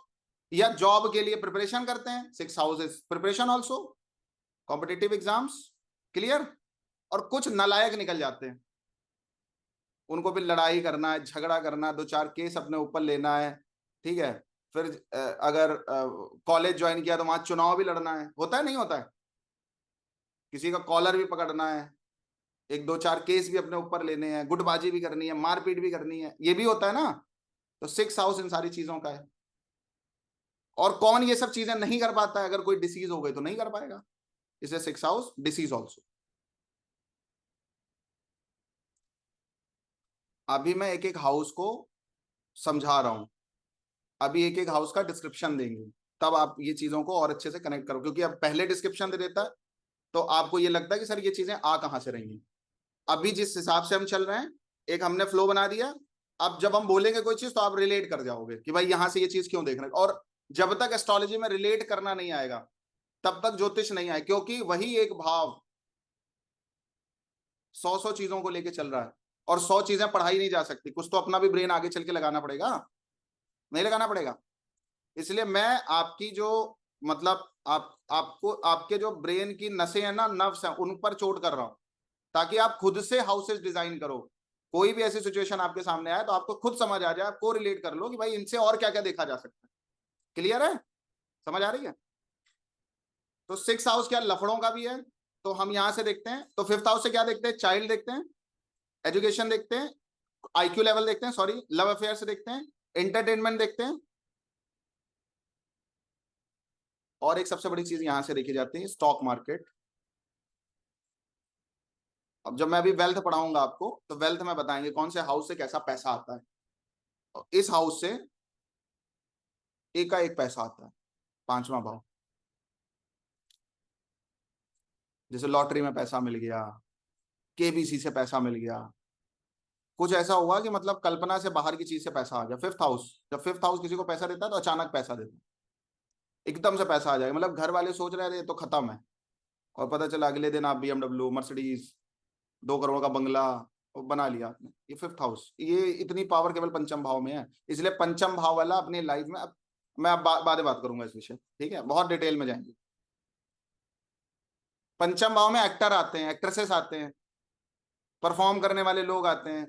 या जॉब के लिए प्रिपरेशन करते हैं, six house is preparation also, competitive exams. Clear? और कुछ नालायक निकल जाते हैं, उनको भी लड़ाई करना है, झगड़ा करना है, दो चार केस अपने ऊपर लेना है, ठीक है, फिर अगर कॉलेज ज्वाइन किया तो वहां चुनाव भी लड़ना है, होता है नहीं होता है, किसी का कॉलर भी पकड़ना है, एक दो चार केस भी अपने ऊपर लेने हैं, गुटबाजी भी करनी है, मारपीट भी करनी है, ये भी होता है ना। तो सिक्स हाउस इन सारी चीजों का है। और कौन ये सब चीजें नहीं कर पाता है? अगर कोई डिसीज हो गई तो नहीं कर पाएगा, इसलिए सिक्स हाउस डिसीज ऑल्सो। अभी मैं एक एक हाउस को समझा रहा हूं, अभी एक एक हाउस का डिस्क्रिप्शन देंगे, तब आप ये चीजों को और अच्छे से कनेक्ट करो, क्योंकि अब पहले डिस्क्रिप्शन दे देता है तो आपको ये लगता है कि सर ये चीजें आ कहां से रही हैं। अभी जिस हिसाब से हम चल रहे हैं, एक हमने फ्लो बना दिया, अब जब हम बोलेंगे कोई चीज तो आप रिलेट कर जाओगे कि भाई यहां से ये चीज क्यों देख रहे हैं। और जब तक एस्ट्रोलॉजी में रिलेट करना नहीं आएगा तब तक ज्योतिष नहीं आए, क्योंकि वही एक भाव 100 चीजों को लेके चल रहा है, और 100 चीजें पढ़ाई नहीं जा सकती, कुछ तो अपना भी ब्रेन आगे चल के लगाना पड़ेगा, नहीं लगाना पड़ेगा। इसलिए मैं आपकी जो मतलब आपको आपके जो ब्रेन की नसें हैं ना, नर्व्स हैं, उन पर चोट कर रहा हूं, ताकि आप खुद से हाउसेस डिजाइन करो। कोई भी ऐसी सिचुएशन आपके सामने आए तो आपको खुद समझ आ जाए, आपको रिलेट कर लो कि भाई इनसे और क्या क्या देखा जा सकता है। क्लियर है? समझ आ रही है? तो सिक्स हाउस क्या लफड़ों का भी है, तो हम यहां से देखते हैं। तो फिफ्थ हाउस से क्या देखते हैं? चाइल्ड देखते हैं, एजुकेशन देखते हैं, आईक्यू लेवल देखते हैं, सॉरी लव अफेयर से देखते हैं, एंटरटेनमेंट देखते हैं, और एक सबसे बड़ी चीज यहां से देखी जाती है, स्टॉक मार्केट। अब जब मैं अभी वेल्थ पढ़ाऊंगा आपको, तो वेल्थ में बताएंगे कौन से हाउस से कैसा पैसा आता है। और इस हाउस से एक का एक पैसा आता है, पांचवा भाव। जैसे लॉटरी में पैसा मिल गया, केबीसी से पैसा मिल गया, कुछ ऐसा हुआ कि मतलब कल्पना से बाहर की चीज से पैसा आ गया। फिफ्थ हाउस, जब फिफ्थ हाउस किसी को पैसा देता है तो अचानक पैसा देता है, एकदम से पैसा आ जाएगा, मतलब घर वाले सोच रहे थे तो खत्म है, और पता चला अगले दिन आप बीएमडब्ल्यू, मर्सिडीज, 2 करोड़ का बंगला वो बना लिया आपने। ये फिफ्थ हाउस, ये इतनी पावर केवल पंचम भाव में है। इसलिए पंचम भाव वाला अपनी लाइफ में, अब मैं अब बाद में बात करूंगा इस विषय, ठीक है, बहुत डिटेल में जाएंगे। पंचम भाव में एक्टर आते हैं, एक्ट्रेसेस आते हैं, परफॉर्म करने वाले लोग आते हैं।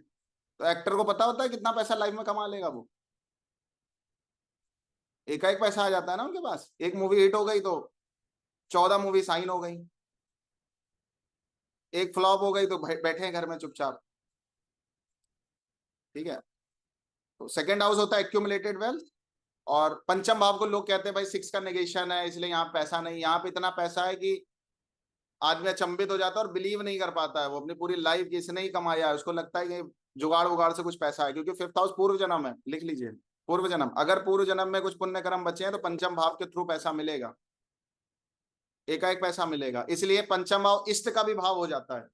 तो एक्टर को पता होता है कितना पैसा लाइफ में कमा लेगा वो, एकाएक पैसा आ जाता है ना उनके पास। एक मूवी हिट हो गई तो 14 मूवी साइन हो गई, एक फ्लॉप हो गई तो बैठे हैं घर में चुपचाप। ठीक है, तो सेकंड हाउस होता है एक्यूमुलेटेड वेल्थ। और पंचम भाव को लोग कहते हैं भाई 6 का नेगेशन है, इसलिए यहाँ पैसा नहीं। यहाँ पे इतना पैसा है कि आदमी अचंभित हो जाता है और बिलीव नहीं कर पाता है वो अपनी पूरी लाइफ की इसने ही कमाया है। उसको लगता है कि जुगाड़ उगाड़ से कुछ पैसा है, क्योंकि फिफ्थ हाउस पूर्व जन्म है। लिख लीजिए, पूर्व जन्म। अगर पूर्व जन्म में कुछ पुण्य कर्म बचे हैं तो पंचम भाव के थ्रू पैसा मिलेगा, एकाएक पैसा मिलेगा। इसलिए पंचम भाव इष्ट का भी भाव हो जाता है।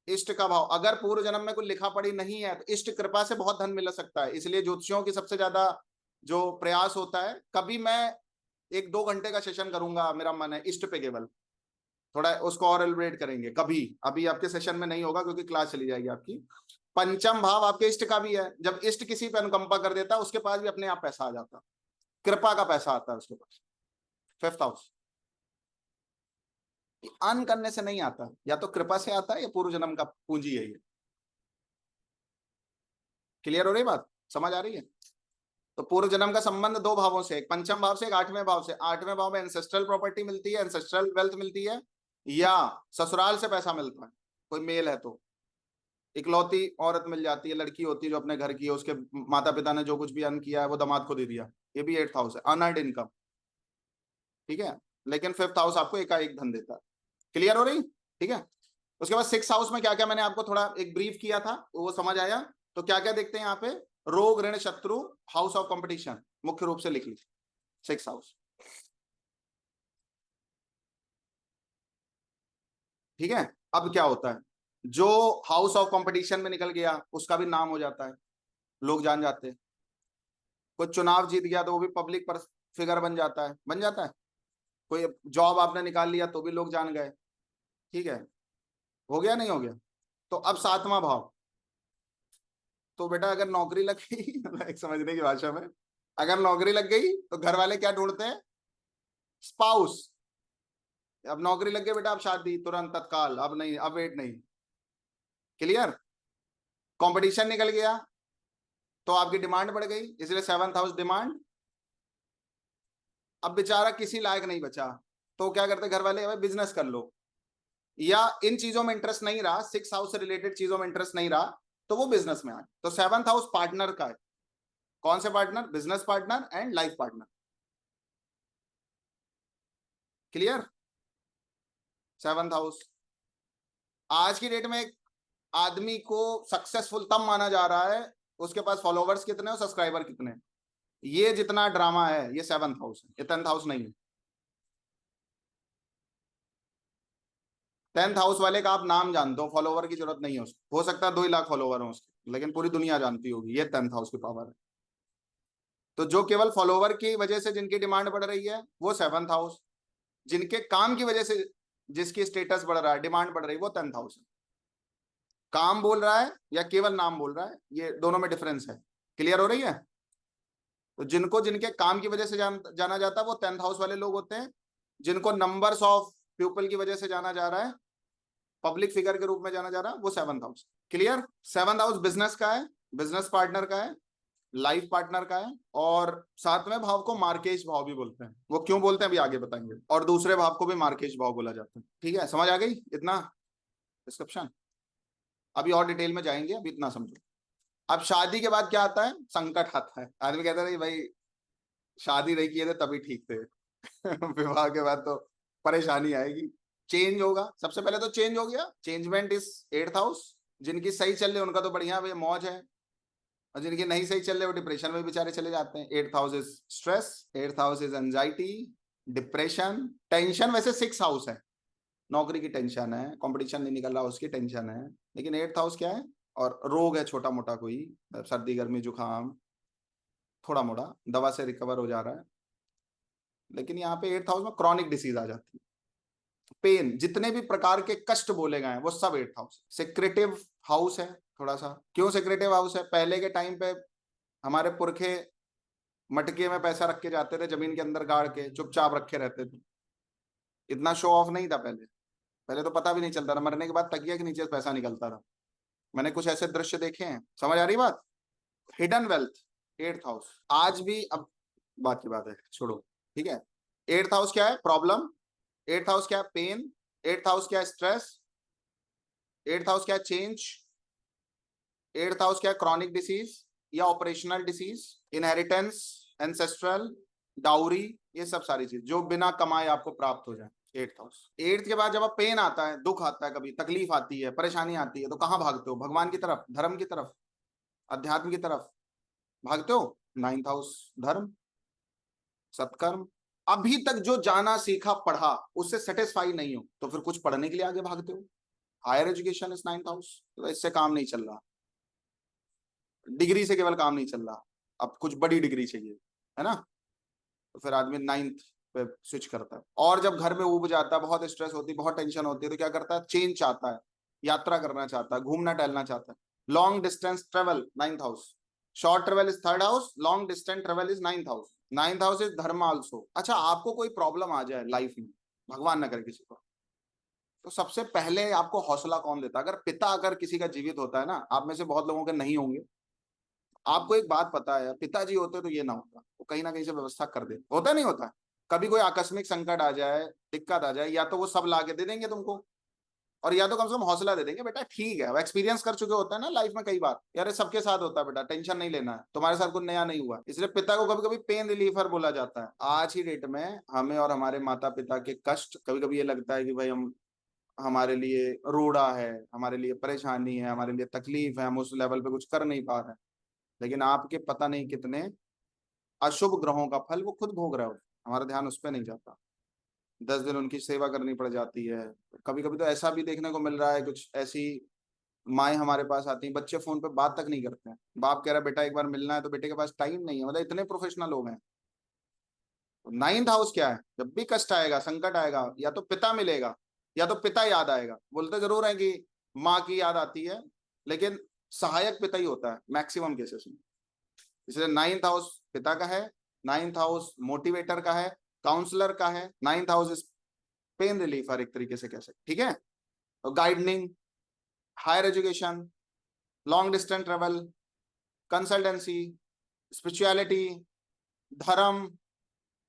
इष्ट का भाव अगर पूर्व जन्म में कोई लिखा पढ़ी नहीं है तो इष्ट कृपा से बहुत धन मिल सकता है। इसलिए ज्योतिषियों की सबसे ज्यादा जो प्रयास होता है, कभी मैं 1-2 घंटे का सेशन करूंगा, मेरा मन है इष्ट पे केवल, थोड़ा उसको और एलिब्रेट करेंगे कभी। अभी आपके सेशन में नहीं होगा क्योंकि क्लास चली जाएगी आपकी। पंचम भाव आपके इष्ट का भी है। जब इष्ट किसी पे अनुकंपा कर देता है उसके पास भी अपने आप पैसा आ जाता है, कृपा का पैसा आता है उसके पास। फिफ्थ हाउस अर्न करने से नहीं आता, या तो कृपा से आता है या पूर्व जन्म का पूंजी है ये। क्लियर हो रही बात, समझ आ रही है? तो पूर्व जन्म का संबंध 2 भावों से, एक पंचम भाव से, एक 8वें भाव से। 8वें भाव में एंसेस्ट्रल प्रॉपर्टी मिलती है, एंसेस्ट्रल वेल्थ मिलती है, या ससुराल से पैसा मिलता है। कोई मेल है तो इकलौती औरत मिल जाती है, लड़की होती है जो अपने घर की है, उसके माता पिता ने जो कुछ भी अर्न किया है वो दामाद को दे दिया। ये भी 8th हाउस है, अनअर्न्ड इनकम। ठीक है, लेकिन 5th हाउस आपको एकाएक धन देता है। क्लियर हो रही? ठीक है। उसके बाद 6th हाउस में क्या क्या मैंने आपको थोड़ा एक ब्रीफ किया था, वो समझ आया? तो क्या क्या देखते हैं यहाँ पे? रोग, ऋण, शत्रु, हाउस ऑफ कंपटीशन, मुख्य रूप से लिख लीजिए 6th हाउस। ठीक है, अब क्या होता है, जो हाउस ऑफ कंपटीशन में निकल गया उसका भी नाम हो जाता है, लोग जान जाते हैं। कोई चुनाव जीत गया तो वो भी पब्लिक पर फिगर बन जाता है, बन जाता है। कोई जॉब आपने निकाल लिया तो भी लोग जान गए। ठीक है, हो गया नहीं हो गया? तो अब 7वां भाव, तो बेटा अगर नौकरी लग गई एक समझने की भाषा में, अगर नौकरी लग गई तो घर वाले क्या ढूंढते हैं? स्पाउस। अब नौकरी लग गई बेटा, अब शादी तुरंत तत्काल, अब नहीं, अब वेट नहीं। क्लियर? कंपटीशन निकल गया तो आपकी डिमांड बढ़ गई, इसलिए 7th हाउस डिमांड। अब बेचारा किसी लायक नहीं बचा तो क्या करते घर वाले? भाई बिजनेस कर लो, या इन चीजों में इंटरेस्ट नहीं रहा, 6th हाउस से रिलेटेड चीजों में इंटरेस्ट नहीं रहा तो वो बिजनेस में आए। तो 7th हाउस पार्टनर का है। कौन से partner? Business partner and life partner. Clear? 7th house आज की डेट में एक आदमी को सक्सेसफुल तब माना जा रहा है उसके पास फॉलोवर्स कितने और सब्सक्राइबर कितने। ये जितना ड्रामा है ये 7th हाउस है, ये 10th हाउस नहीं है। 10th हाउस वाले का आप नाम जानते हो, फॉलोवर की जरूरत नहीं है उसको। हो सकता है 2 ही लाख फॉलोवर हो उसके, लेकिन पूरी दुनिया जानती होगी। ये 10th हाउस की पावर है। तो जो केवल फॉलोवर की वजह से जिनकी डिमांड बढ़ रही है वो 7th हाउस, जिनके काम की वजह से जिसकी स्टेटस बढ़ रहा है, डिमांड बढ़ रही है, वो 10th हाउस है। काम बोल रहा है या केवल नाम बोल रहा है, ये दोनों में डिफरेंस है। क्लियर हो रही है? तो जिनको जिनके काम की वजह से जाना जाता है वो 10th हाउस वाले लोग होते हैं। जिनको नंबर्स ऑफ पीपल की वजह से जाना जा रहा है, पब्लिक फिगर के रूप में जाना जा रहा है, वो 7th house. Clear? 7th house business का है, बिजनेस पार्टनर का है, लाइफ पार्टनर का है। और 7वें भाव को मार्केश भाव भी बोलते हैं। वो क्यों बोलते हैं अभी आगे बताएंगे। और दूसरे भाव को भी मार्केश भाव बोला जाता है। ठीक है, समझ आ गई इतना डिस्क्रिप्शन? अभी और डिटेल में जाएंगे, अभी इतना समझो। अब शादी के बाद क्या आता है? संकट आता है। आदमी कहता है भाई शादी नहीं किए थे तभी ठीक थे विवाह के बाद तो परेशानी आएगी, चेंज होगा। सबसे पहले तो चेंज हो गया, चेंजमेंट इज 8th हाउस। जिनकी सही चल रही है उनका तो बढ़िया भाई मौज है, और जिनकी नहीं सही चल रहे वो डिप्रेशन में बेचारे चले जाते हैं। 8th house is stress, 8th house is anxiety, depression, tension. वैसे 6th हाउस है, नौकरी की टेंशन है, कंपटीशन नहीं निकल रहा उसकी टेंशन है। लेकिन 8th हाउस क्या है? और रोग है छोटा मोटा, कोई सर्दी गर्मी जुकाम, थोड़ा मोड़ा दवा से रिकवर हो जा रहा है। लेकिन यहाँ पे 8th हाउस में क्रॉनिक डिसीज आ जाती है, पेन, जितने भी प्रकार के कष्ट बोले गए हैं वो सब 8th हाउस। सेक्रेटिव हाउस है थोड़ा सा। क्यों सेक्रेटिव हाउस है? पहले के टाइम पे हमारे पुरखे मटके में पैसा रख के जाते थे, जमीन के अंदर गाड़ के चुपचाप रखे रहते थे। इतना शो ऑफ नहीं था पहले। पहले तो पता भी नहीं चलता था, मरने के बाद तकिया के नीचे से पैसा निकलता था। मैंने कुछ ऐसे दृश्य देखे हैं। समझ आ रही बात? हिडन वेल्थ, 8th हाउस आज भी, अब बात की बात है, छोड़ो, ठीक है। 8th हाउस क्या है? प्रॉब्लम। 8th हाउस क्या है? पेन। 8th हाउस क्या है? स्ट्रेस। 8th हाउस क्या है? चेंज। 8th हाउस क्या है? क्रॉनिक डिसीज या operational disease, inheritance, ancestral, dowry, ये सब सारी चीज जो बिना कमाए आपको प्राप्त हो जाए। 8th house. 8th के बाद जब आप पेन आता है, दुख आता है, कभी तकलीफ आती है, परेशानी आती है, तो कहाँ भागते हो? भगवान की तरफ, धर्म की तरफ, अध्यात्म की तरफ भागते हो। 9th हाउस धर्म, सत्कर्म। अभी तक जो जाना सीखा पढ़ा उससे सेटिस्फाई नहीं हो तो फिर कुछ पढ़ने के लिए आगे भागते हो। Higher education is 9th house. तो इससे काम नहीं चल रहा, डिग्री से केवल काम नहीं चल रहा, अब कुछ बड़ी डिग्री चाहिए, है ना। तो फिर आदमी 9th पे स्विच करता है। और जब घर में ऊब जाता है, बहुत स्ट्रेस होती है, बहुत टेंशन होती है, तो क्या करता है? चेंज चाहता है, यात्रा करना चाहता है, घूमना टहलना चाहता है। Long distance travel 9th house. Short travel is 3rd house, long distance travel is 9th house. 9th house is धर्म आल्सो। अच्छा, आपको कोई प्रॉब्लम आ जाए लाइफ में, भगवान ना करे किसी को, तो सबसे पहले आपको हौसला कौन देता है? अगर पिता अगर किसी का जीवित होता है ना, आप में से बहुत लोगों के नहीं होंगे, आपको एक बात पता है, पिताजी होते तो ये ना होता, वो कहीं ना कहीं से व्यवस्था कर दे, होता नहीं होता। कभी कोई आकस्मिक संकट आ जाए, दिक्कत आ जाए, या तो वो सब ला के दे देंगे तुमको, और या तो कम से कम हौसला दे देंगे, बेटा ठीक है, वो एक्सपीरियंस कर चुके होता है ना लाइफ में कई बार, यार ये सबके साथ होता है बेटा, टेंशन नहीं लेना है, तुम्हारे साथ कुछ नया नहीं हुआ। इसलिए पिता को कभी कभी पेन रिलीफर बोला जाता है। आज ही डेट में हमें और हमारे माता पिता के कष्ट, कभी कभी ये लगता है कि भाई हम, हमारे लिए रोड़ा है, हमारे लिए परेशानी है, हमारे लिए तकलीफ है, हम उस लेवल पे कुछ कर नहीं पा रहे हैं, लेकिन आपके पता नहीं कितने अशुभ ग्रहों का फल वो खुद भोग रहे हो, हमारा ध्यान उस पर नहीं जाता। 10 दिन उनकी सेवा करनी पड़ जाती है। कभी कभी तो ऐसा भी देखने को मिल रहा है, कुछ ऐसी माएँ हमारे पास आती हैं, बच्चे फोन पे बात तक नहीं करते हैं, बाप कह रहा है बेटा एक बार मिलना है, तो बेटे के पास टाइम नहीं है, मतलब इतने प्रोफेशनल लोग हैं। 9th हाउस क्या है? जब भी कष्ट आएगा, संकट आएगा, या तो पिता मिलेगा, या तो पिता याद आएगा। बोलते जरूर है कि माँ की याद आती है, लेकिन सहायक पिता ही होता है मैक्सिमम केसेस में। इसलिए 9th हाउस पिता का है, 9th हाउस मोटिवेटर का है, काउंसलर का है, 9th हाउस इज पेन रिलीफर, एक तरीके से कह सकते, ठीक है। तो guiding, higher education, long distance travel, consultancy, spirituality, dharma,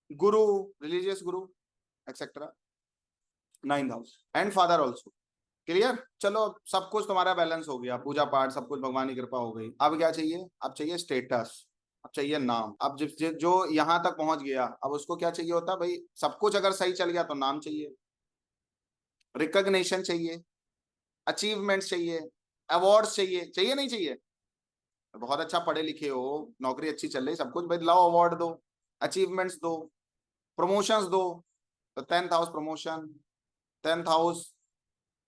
guru, religious guru, etcetera, 9th house and father also. Clear? चलो सब कुछ तुम्हारा बैलेंस हो गया, पूजा पाठ सब कुछ भगवान की कृपा हो गई, अब क्या चाहिए? अब चाहिए स्टेटस, अब चाहिए नाम। अब जो यहाँ तक पहुंच गया, अब उसको क्या चाहिए होता है भाई? सब कुछ अगर सही चल गया तो नाम चाहिए, रिकॉग्निशन चाहिए, अचीवमेंट्स चाहिए, अवार्ड्स चाहिए, चाहिए नहीं चाहिए? बहुत अच्छा पढ़े लिखे हो, नौकरी अच्छी चल रही, सब कुछ, भाई लाओ अवार्ड दो, अचीवमेंट्स दो, प्रमोशंस दो। तो 10th house promotion, 10th house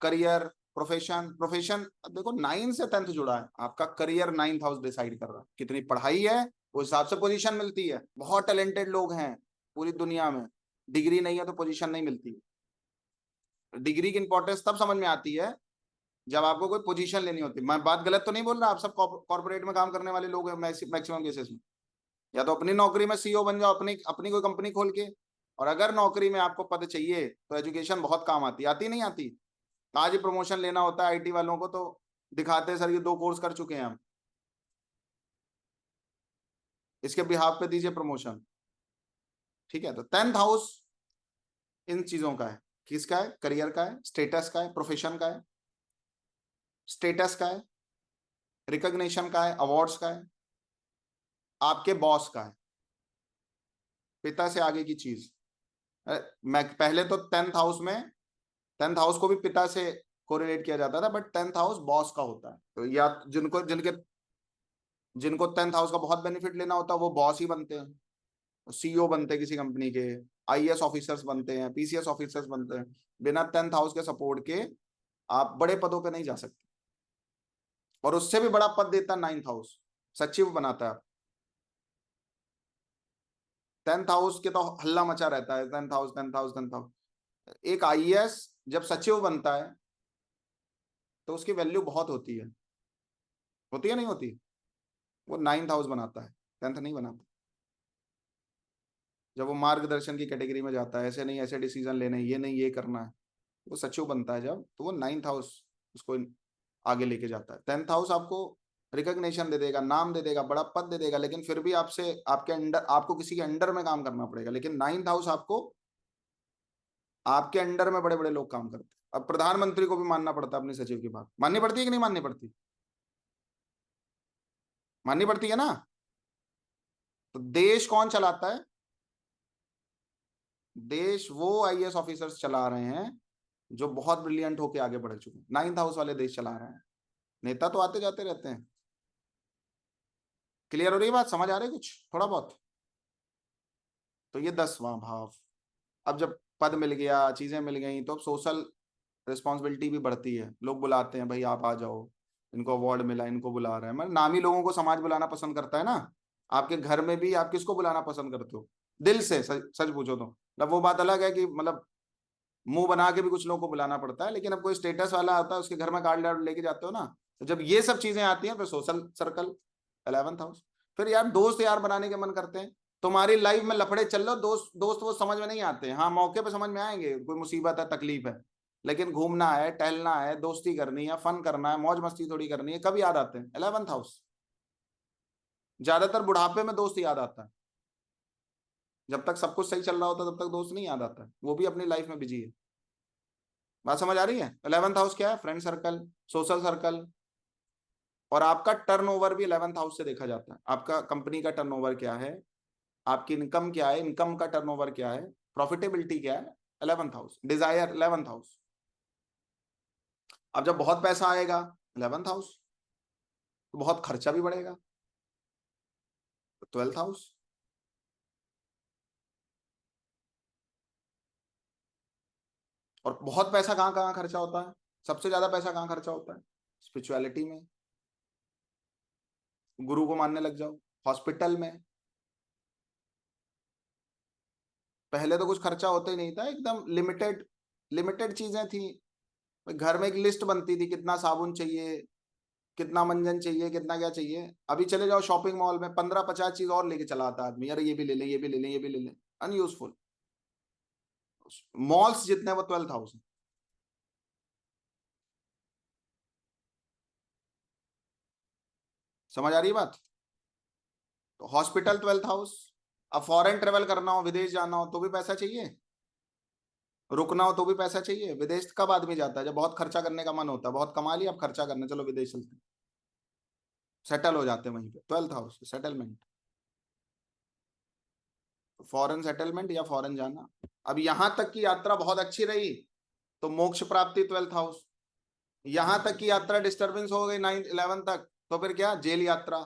career, profession. Profession अब देखो 9 से 10th जुड़ा है, आपका करियर 9th हाउस डिसाइड कर रहा है, कितनी पढ़ाई है उस हिसाब से पोजीशन मिलती है। बहुत टैलेंटेड लोग हैं पूरी दुनिया में, डिग्री नहीं है तो पोजीशन नहीं मिलती। डिग्री की इंपॉर्टेंस तब समझ में आती है जब आपको कोई पोजीशन लेनी होती है। मैं बात गलत तो नहीं बोल रहा, आप सब कॉर्पोरेट में काम करने वाले लोग हैं मैक्सिमम केसेस में, या तो अपनी नौकरी में सीईओ बन जाओ, अपनी अपनी कोई कंपनी खोल के। और अगर नौकरी में आपको पद चाहिए तो एजुकेशन बहुत काम आती, आती नहीं आती? आज ही प्रमोशन लेना होता है आईटी वालों को, तो दिखाते हैं सर ये 2 कोर्स कर चुके हैं हम, इसके बिहाफ पे दीजिए प्रमोशन, ठीक है। तो 10th हाउस इन चीजों का है, किसका है? करियर का है, स्टेटस का है, प्रोफेशन का है, स्टेटस का है, रिकॉग्निशन का है, अवार्ड्स का है, आपके बॉस का है, पिता से आगे की चीज। मैं पहले तो 10th हाउस में, 10th हाउस को भी पिता से कोरिलेट किया जाता था, बट 10th हाउस बॉस का होता है। तो या जिनको जिनके जिनको 10th हाउस का बहुत बेनिफिट लेना होता है वो बॉस ही बनते हैं, सीईओ बनते हैं किसी कंपनी के, आईएएस ऑफिसर्स बनते हैं, पीसीएस ऑफिसर्स बनते हैं। बिना 10th हाउस के सपोर्ट के आप बड़े पदों पे नहीं जा सकते। और उससे भी बड़ा पद देता है 9th हाउस, सचिव बनाता है। 10th हाउस के तो हल्ला मचा रहता है, 10th house 10th house 10th house. एक आईएएस जब सचिव बनता है तो उसकी वैल्यू बहुत होती है नहीं होती? वो 9th हाउस बनाता है, 10th नहीं बनाता। जब वो मार्गदर्शन की कैटेगरी में जाता है, ऐसे नहीं ऐसे डिसीजन लेने, ये नहीं ये करना है, वो सचिव बनता है जब, तो वो 9th हाउस उसको आगे लेके जाता है। 10th हाउस आपको रिकॉग्निशन दे देगा, नाम दे देगा, बड़ा पद दे देगा, लेकिन फिर भी आपसे आपके अंडर, आपको किसी के अंडर में काम करना पड़ेगा। लेकिन 9th हाउस आपको, आपके अंडर में बड़े बड़े लोग काम करते हैं। अब प्रधानमंत्री को भी मानना पड़ता है अपने सचिव की बात, माननी पड़ती है कि नहीं माननी पड़ती? माननी पड़ती है ना। तो देश कौन चलाता है? देश वो आईएएस ऑफिसर्स चला रहे हैं जो बहुत ब्रिलियंट होके आगे बढ़ चुके हैं। 9th हाउस वाले देश चला रहे हैं। नेता तो आते जाते रहते हैं। क्लियर हो रही है बात? समझ आ रही है कुछ थोड़ा बहुत? तो ये 10वां भाव। अब जब पद मिल गया, चीजें मिल गई, तो अब सोशल रिस्पॉन्सिबिलिटी भी बढ़ती है। लोग बुलाते हैं, भाई आप आ जाओ, इनको अवार्ड मिला, इनको बुला रहे हैं। मतलब नामी लोगों को समाज बुलाना पसंद करता है ना। आपके घर में भी आप किसको बुलाना पसंद करते हो दिल से? सच पूछो तो मतलब वो बात अलग है कि मतलब मुंह बना के भी कुछ लोगों को बुलाना पड़ता है, लेकिन अब कोई स्टेटस वाला आता है उसके घर में कार्ड डार्ड लेके जाते हो ना। तो जब ये सब चीजें आती हैं फिर सोशल सर्कल, 11th हाउस। फिर यार दोस्त यार बनाने के मन करते हैं। तुम्हारी लाइफ में लफड़े चल रहे हो, दोस्त दोस्त वो समझ में नहीं आते। हाँ मौके पे समझ में आएंगे, कोई मुसीबत है, तकलीफ है, लेकिन घूमना है, टहलना है, दोस्ती करनी है, फन करना है, मौज मस्ती थोड़ी करनी है, कब याद आते हैं? 11th house. ज्यादातर बुढ़ापे में दोस्त याद आता है। जब तक सब कुछ सही चल रहा होता है तब तक दोस्त नहीं याद आता है, वो भी अपनी लाइफ में बिजी है। बात समझ आ रही है? 11th हाउस क्या है? Friend circle, social circle. और आपका टर्नओवर भी 11th हाउस से देखा जाता है। आपका कंपनी का टर्नओवर क्या है, आपकी इनकम क्या है, इनकम का टर्नओवर क्या है, प्रॉफिटेबिलिटी क्या है, 11th house. Dzire 11th house. अब जब बहुत पैसा आएगा 11th हाउस, तो बहुत खर्चा भी बढ़ेगा, 12th हाउस। और बहुत पैसा कहाँ कहाँ खर्चा होता है? सबसे ज्यादा पैसा कहाँ खर्चा होता है? स्पिरिचुअलिटी में, गुरु को मानने लग जाओ, हॉस्पिटल में। पहले तो कुछ खर्चा होता ही नहीं था, एकदम लिमिटेड लिमिटेड चीजें थी। घर में एक लिस्ट बनती थी, कितना साबुन चाहिए, कितना मंजन चाहिए, कितना क्या चाहिए। अभी चले जाओ शॉपिंग मॉल में, 15-50 चीज और लेके चला आता आदमी, यार ये भी ले लें, ये भी ले लें, ये भी ले लें। अनयूजफुल। मॉल्स जितने वो 12th हाउस है। समझ आ रही है बात? तो हॉस्पिटल 12th हाउस। अब फॉरेन ट्रेवल करना हो, विदेश जाना हो तो भी पैसा चाहिए, रुकना हो तो भी पैसा चाहिए। विदेश कब आदमी जाता है? जब बहुत खर्चा करने का मन होता है, बहुत कमा लिया अब खर्चा करने, चलो विदेश चलते हैं, सेटल हो जाते हैं वहीं पे। 12th house settlement, foreign settlement या फॉरेन जाना। अब यहां तक की यात्रा बहुत अच्छी रही तो मोक्ष प्राप्ति 12th हाउस। यहां तक की यात्रा डिस्टरबेंस हो गई 9th 11th तक, तो फिर क्या? जेल यात्रा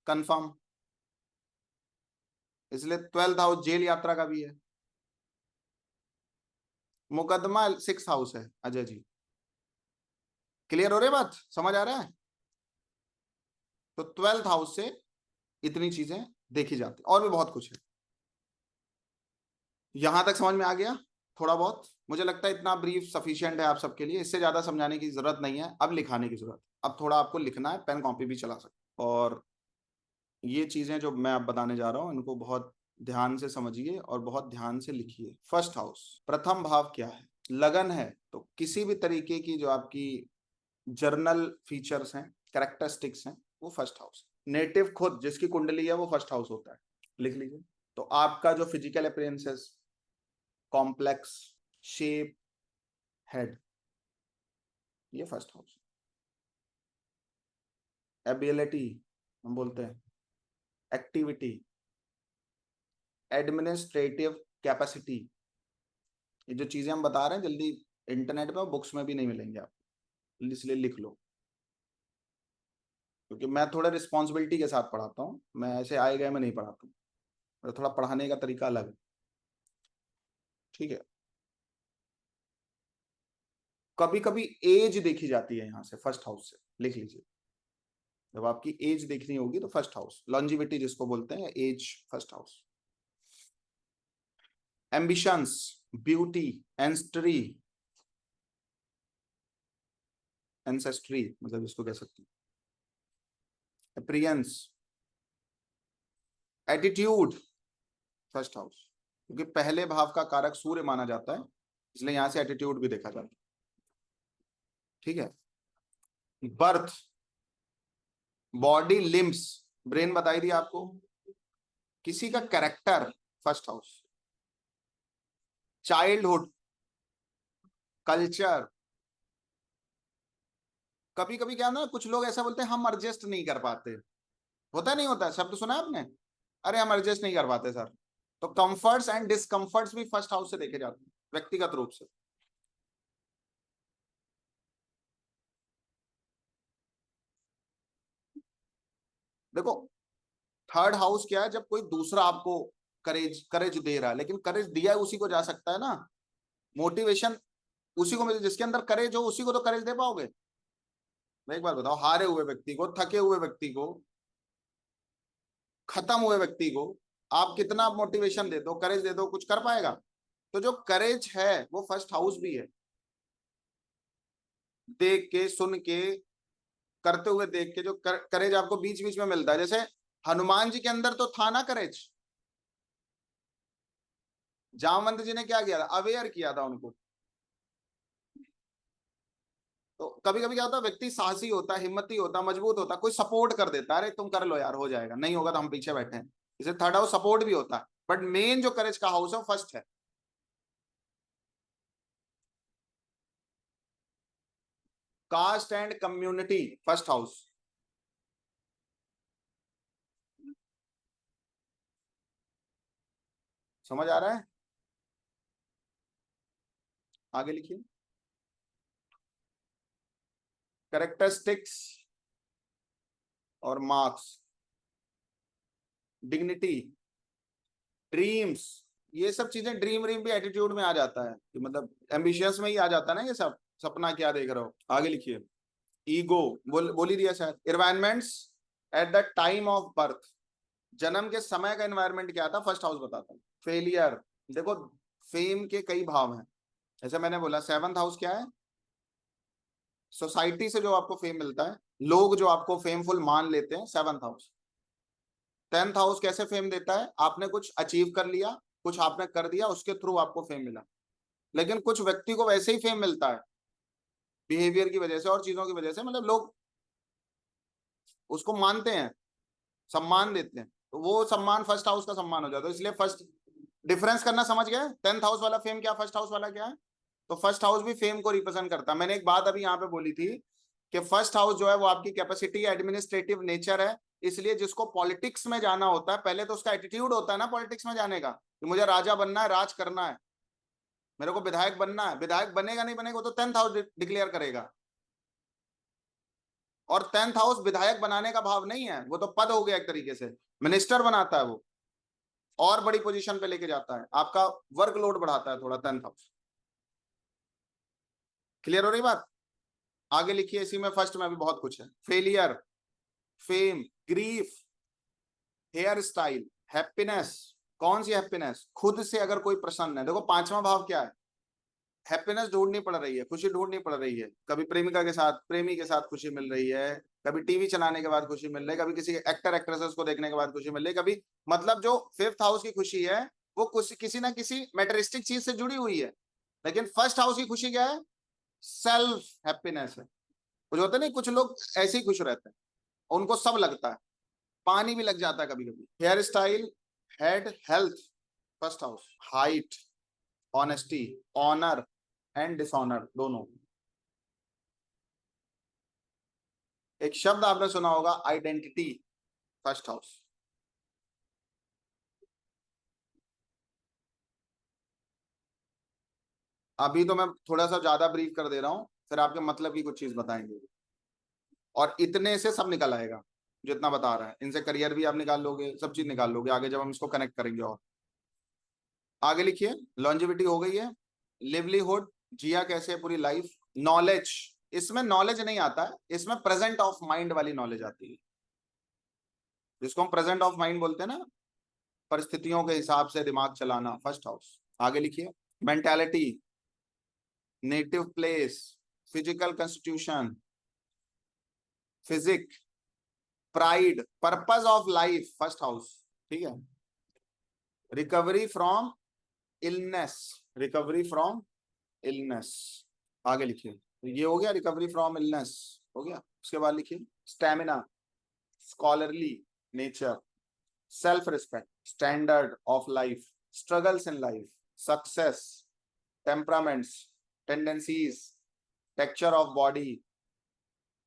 कंफर्म। इसलिए 12th हाउस जेल यात्रा का भी है। मुकदमा 6th हाउस है अजय जी। क्लियर हो रही बात? समझ आ रहा है? तो 12th हाउस से इतनी चीजें देखी जाती, और भी बहुत कुछ है। यहां तक समझ में आ गया थोड़ा बहुत? मुझे लगता है इतना ब्रीफ सफिशिएंट है आप सबके लिए, इससे ज्यादा समझाने की जरूरत नहीं है। अब लिखाने की जरूरत, अब थोड़ा आपको लिखना है, पेन कॉपी भी चला सकते। और ये चीजें जो मैं अब बताने जा रहा हूं इनको बहुत ध्यान से समझिए और बहुत ध्यान से लिखिए। फर्स्ट हाउस, प्रथम भाव क्या है? लगन है। तो किसी भी तरीके की जो आपकी जर्नल फीचर्स हैं, कैरेक्टरिस्टिक्स हैं, वो फर्स्ट हाउस। नेटिव खुद जिसकी कुंडली है वो फर्स्ट हाउस होता है, लिख लीजिए। तो आपका जो physical appearances, complex shape, head, ये फर्स्ट हाउस। एबिलिटी हम बोलते हैं, एक्टिविटी, एडमिनिस्ट्रेटिव कैपेसिटी। ये जो चीजें हम बता रहे हैं जल्दी इंटरनेट पे, बुक्स में भी नहीं मिलेंगे आपको, इसलिए लिख लो। क्योंकि मैं थोड़ा रिस्पॉन्सिबिलिटी के साथ पढ़ाता हूँ, मैं ऐसे आए गए में नहीं पढ़ाता हूँ, मेरा थोड़ा पढ़ाने का तरीका अलग है। ठीक है। कभी कभी एज देखी जाती है यहाँ से, फर्स्ट हाउस से, लिख लीजिए। जब आपकी एज देखनी होगी तो फर्स्ट हाउस, लॉन्जिविटी जिसको बोलते हैं, as first house. Ambitions, beauty, ancestry, ancestry मतलब इसको कह सकते हैं, अपीयरेंस, एटीट्यूड, फर्स्ट हाउस। क्योंकि पहले भाव का कारक सूर्य माना जाता है, इसलिए यहां से एटीट्यूड भी देखा जाता है। ठीक है। बर्थ, बॉडी लिम्स, ब्रेन बताई दी आपको। किसी का character, first house. Childhood, culture. कभी कभी क्या ना, कुछ लोग ऐसा बोलते हैं हम एडजस्ट नहीं कर पाते, होता नहीं होता, शब्द सुना है आपने, अरे हम एडजस्ट नहीं कर पाते सर। तो कंफर्ट्स एंड डिसकंफर्ट्स भी फर्स्ट हाउस से देखे जाते हैं व्यक्तिगत रूप से। देखो, थर्ड हाउस क्या है, जब कोई दूसरा आपको करेज करेज दे रहा है, लेकिन करेज दिया है उसी को जा सकता है ना, मोटिवेशन उसी को मिले, जिसके अंदर करेज हो उसी को तो करेज दे पाओगे। मैं एक बार बताओ, हारे हुए व्यक्ति को, थके हुए व्यक्ति को, खत्म हुए व्यक्ति को आप कितना मोटिवेशन दे दो, करेज दे दो, कुछ कर पाएगा? तो जो करेज है वो फर्स्ट हाउस भी है। देख के, सुन के, करते हुए देख के जो करेज आपको बीच बीच में मिलता है, जैसे हनुमान जी के अंदर तो था ना करेज। जामवंत जी ने क्या किया था, अवेयर किया था उनको। तो कभी कभी क्या होता है, व्यक्ति साहसी होता है, हिम्मती होता है, मजबूत होता है, कोई सपोर्ट कर देता है, अरे तुम कर लो यार, हो जाएगा, नहीं होगा तो हम पीछे बैठे हैं। इसे थर्ड हाउस सपोर्ट भी होता है, बट मेन जो करेज का हाउस है वो फर्स्ट है। Caste and community, first house. समझ आ रहा है? आगे लिखिए। कैरेक्टरिस्टिक्स और मार्क्स, डिग्निटी, ड्रीम्स, ये सब चीजें, ड्रीम ड्रीम भी एटीट्यूड में आ जाता है, कि मतलब एम्बिशियस में ही आ जाता है ना ये सब, सपना क्या देख रहे हो। आगे लिखिए। ईगो, बोल ही दिया शायद। Environments at the time of birth, जन्म के समय का एनवायरमेंट क्या था, फर्स्ट हाउस बताता है। फेलियर, देखो फेम के कई भाव हैं, जैसे मैंने बोला सेवंथ हाउस क्या है, सोसाइटी से जो आपको फेम मिलता है, लोग जो आपको फेमफुल मान लेते हैं, सेवंथ हाउस। टेंथ हाउस कैसे फेम देता है, आपने कुछ अचीव कर लिया, कुछ आपने कर दिया, उसके थ्रू आपको फेम मिला। लेकिन कुछ व्यक्ति को वैसे ही फेम मिलता है, बिहेवियर की वजह से और चीजों की वजह से, मतलब लोग उसको मानते हैं, सम्मान देते हैं, तो वो सम्मान फर्स्ट हाउस का सम्मान हो जाता है। इसलिए फर्स्ट, डिफरेंस करना समझ गए, टेंथ हाउस वाला फेम क्या, फर्स्ट हाउस वाला क्या है। तो फर्स्ट हाउस भी फेम को रिप्रेजेंट करता है। मैंने एक बात अभी यहाँ पे बोली थी कि फर्स्ट हाउस जो है वो आपकी कैपेसिटी, एडमिनिस्ट्रेटिव नेचर है। इसलिए जिसको पॉलिटिक्स में जाना होता है, पहले तो उसका एटीट्यूड होता है ना पॉलिटिक्स में जाने का, कि मुझे राजा बनना है, राज करना है, मेरे को विधायक बनना है। विधायक बनेगा नहीं बनेगा तो टेंथ हाउस डिक्लेयर करेगा। और टेंथ हाउस विधायक बनाने का भाव नहीं है, वो तो पद हो गया एक तरीके से, मिनिस्टर बनाता है वो, और बड़ी पोजीशन पे लेके जाता है, आपका वर्कलोड बढ़ाता है थोड़ा टेंथ हाउस। क्लियर हो रही बात? आगे लिखिए। इसी में फर्स्ट में भी बहुत कुछ है। Failure, fame, grief, hair style, happiness. कौन सी हैप्पीनेस, खुद से अगर कोई प्रसन्न है। देखो पांचवा भाव क्या है, हैप्पीनेस ढूंढनी पड़ रही है, खुशी ढूंढनी पड़ रही है, कभी प्रेमिका के साथ, प्रेमी के साथ खुशी मिल रही है, कभी टीवी चलाने के बाद खुशी मिल रही है, कभी किसी एक्टर एक्ट्रेसेस को देखने के बाद खुशी मिल रही है, कभी, मतलब जो फिफ्थ हाउस की खुशी है वो कुछ किसी ना किसी मेटेरिस्टिक चीज से जुड़ी हुई है। लेकिन फर्स्ट हाउस की खुशी क्या है, सेल्फ हैप्पीनेस है। कुछ होते नहीं, कुछ लोग ऐसे ही खुश रहते हैं, उनको सब लगता है, पानी भी लग जाता है कभी कभी। Hair style, head, health, first house. Height, honesty, honour and dishonour दोनों। एक शब्द आपने सुना होगा, आइडेंटिटी, फर्स्ट हाउस। अभी तो मैं थोड़ा सा ज्यादा ब्रीफ कर दे रहा हूं, फिर आपके मतलब की कुछ चीज बताएंगे, और इतने से सब निकल आएगा जितना बता रहा है। इनसे करियर भी आप निकाल लोगे, सब चीज निकाल लोगे आगे जब हम इसको कनेक्ट करेंगे। और आगे लिखिए। लॉन्जेविटी हो गई है। लिवलीहुड, जिया कैसे है पूरी लाइफ। नॉलेज, इसमें नॉलेज नहीं आता है, इसमें प्रेजेंट ऑफ माइंड वाली नॉलेज आती है, जिसको हम प्रेजेंट ऑफ माइंड बोलते हैं ना, परिस्थितियों के हिसाब से दिमाग चलाना, फर्स्ट हाउस। आगे लिखिए। Mentality, native place, physical constitution, physique, pride, purpose of life, first house. ठीक है। Recovery from illness, recovery from illness. आगे लिखिए। तो ये हो गया, रिकवरी फ्रॉम इलनेस हो गया। उसके बाद लिखिए stamina, scholarly nature, self respect, standard of life, struggles in life, success, temperaments, tendencies, texture of body,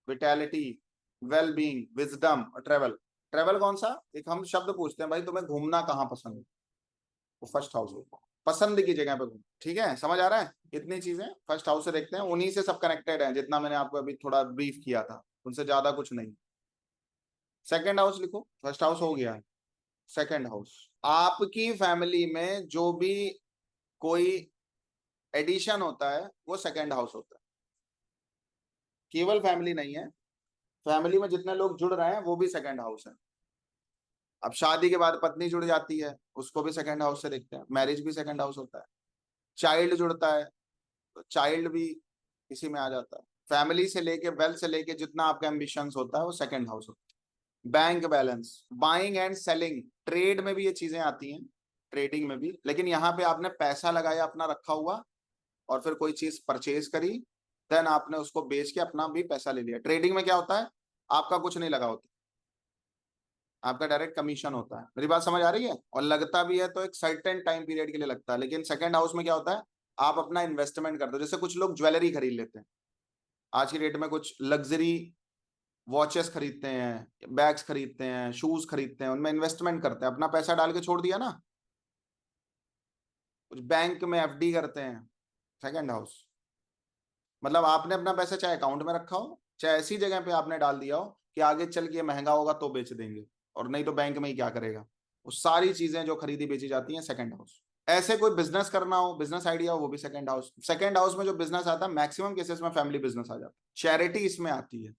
vitality, well being, wisdom और ट्रेवल। ट्रेवल कौन सा? एक हम शब्द पूछते हैं भाई तुम्हें घूमना कहाँ पसंद है, वो फर्स्ट हाउस होगा, पसंद की जगह पे घूम। ठीक है, समझ आ रहा है? इतनी चीजें फर्स्ट हाउस से देखते हैं, उन्हीं से सब कनेक्टेड है, जितना मैंने आपको अभी थोड़ा ब्रीफ किया था उनसे ज्यादा कुछ नहीं। सेकंड हाउस लिखो, फर्स्ट हाउस हो गया है। सेकंड हाउस, आपकी फैमिली में जो भी कोई एडिशन होता है वो सेकंड हाउस होता है। केवल फैमिली नहीं है, फैमिली में जितने लोग जुड़ रहे हैं वो भी सेकंड हाउस है। अब शादी के बाद पत्नी जुड़ जाती है, उसको भी सेकंड हाउस से देखते हैं, मैरिज भी सेकंड हाउस होता है। चाइल्ड जुड़ता है तो चाइल्ड भी इसी में आ जाता है। फैमिली से लेके वेल्थ से लेके जितना आपका एम्बिशंस होता है वो सेकंड हाउस होता है। Bank balance, buying and selling, trade में भी ये चीजें आती हैं, ट्रेडिंग में भी। लेकिन यहाँ पे आपने पैसा लगाया अपना रखा हुआ और फिर कोई चीज परचेज करी, देन आपने उसको बेच के अपना भी पैसा ले लिया। ट्रेडिंग में क्या होता है, आपका कुछ नहीं लगा होता, आपका डायरेक्ट कमीशन होता है। मेरी बात समझ आ रही है? और लगता भी है तो एक सर्टेन टाइम पीरियड के लिए लगता है। लेकिन सेकंड हाउस में क्या होता है, आप अपना इन्वेस्टमेंट करते हो। जैसे कुछ लोग ज्वेलरी खरीद लेते हैं आज की डेट में, कुछ लग्जरी वॉचेस खरीदते हैं, बैग्स खरीदते हैं, शूज खरीदते हैं, उनमें इन्वेस्टमेंट करते हैं, अपना पैसा डाल के छोड़ दिया ना। कुछ बैंक में एफडी करते हैं, सेकंड हाउस। मतलब आपने अपना पैसा चाहे अकाउंट में रखा हो, चाहे ऐसी जगह पे आपने डाल दिया हो कि आगे चल के महंगा होगा तो बेच देंगे, और नहीं तो बैंक में ही क्या करेगा। वो सारी चीजें जो खरीदी बेची जाती हैं सेकंड हाउस। ऐसे कोई बिजनेस करना हो, बिजनेस आइडिया हो, वो भी सेकंड हाउस। सेकंड हाउस में जो बिजनेस आता है मैक्सिमम केसेस में फैमिली बिजनेस आ जाता है। चैरिटी इसमें आती है,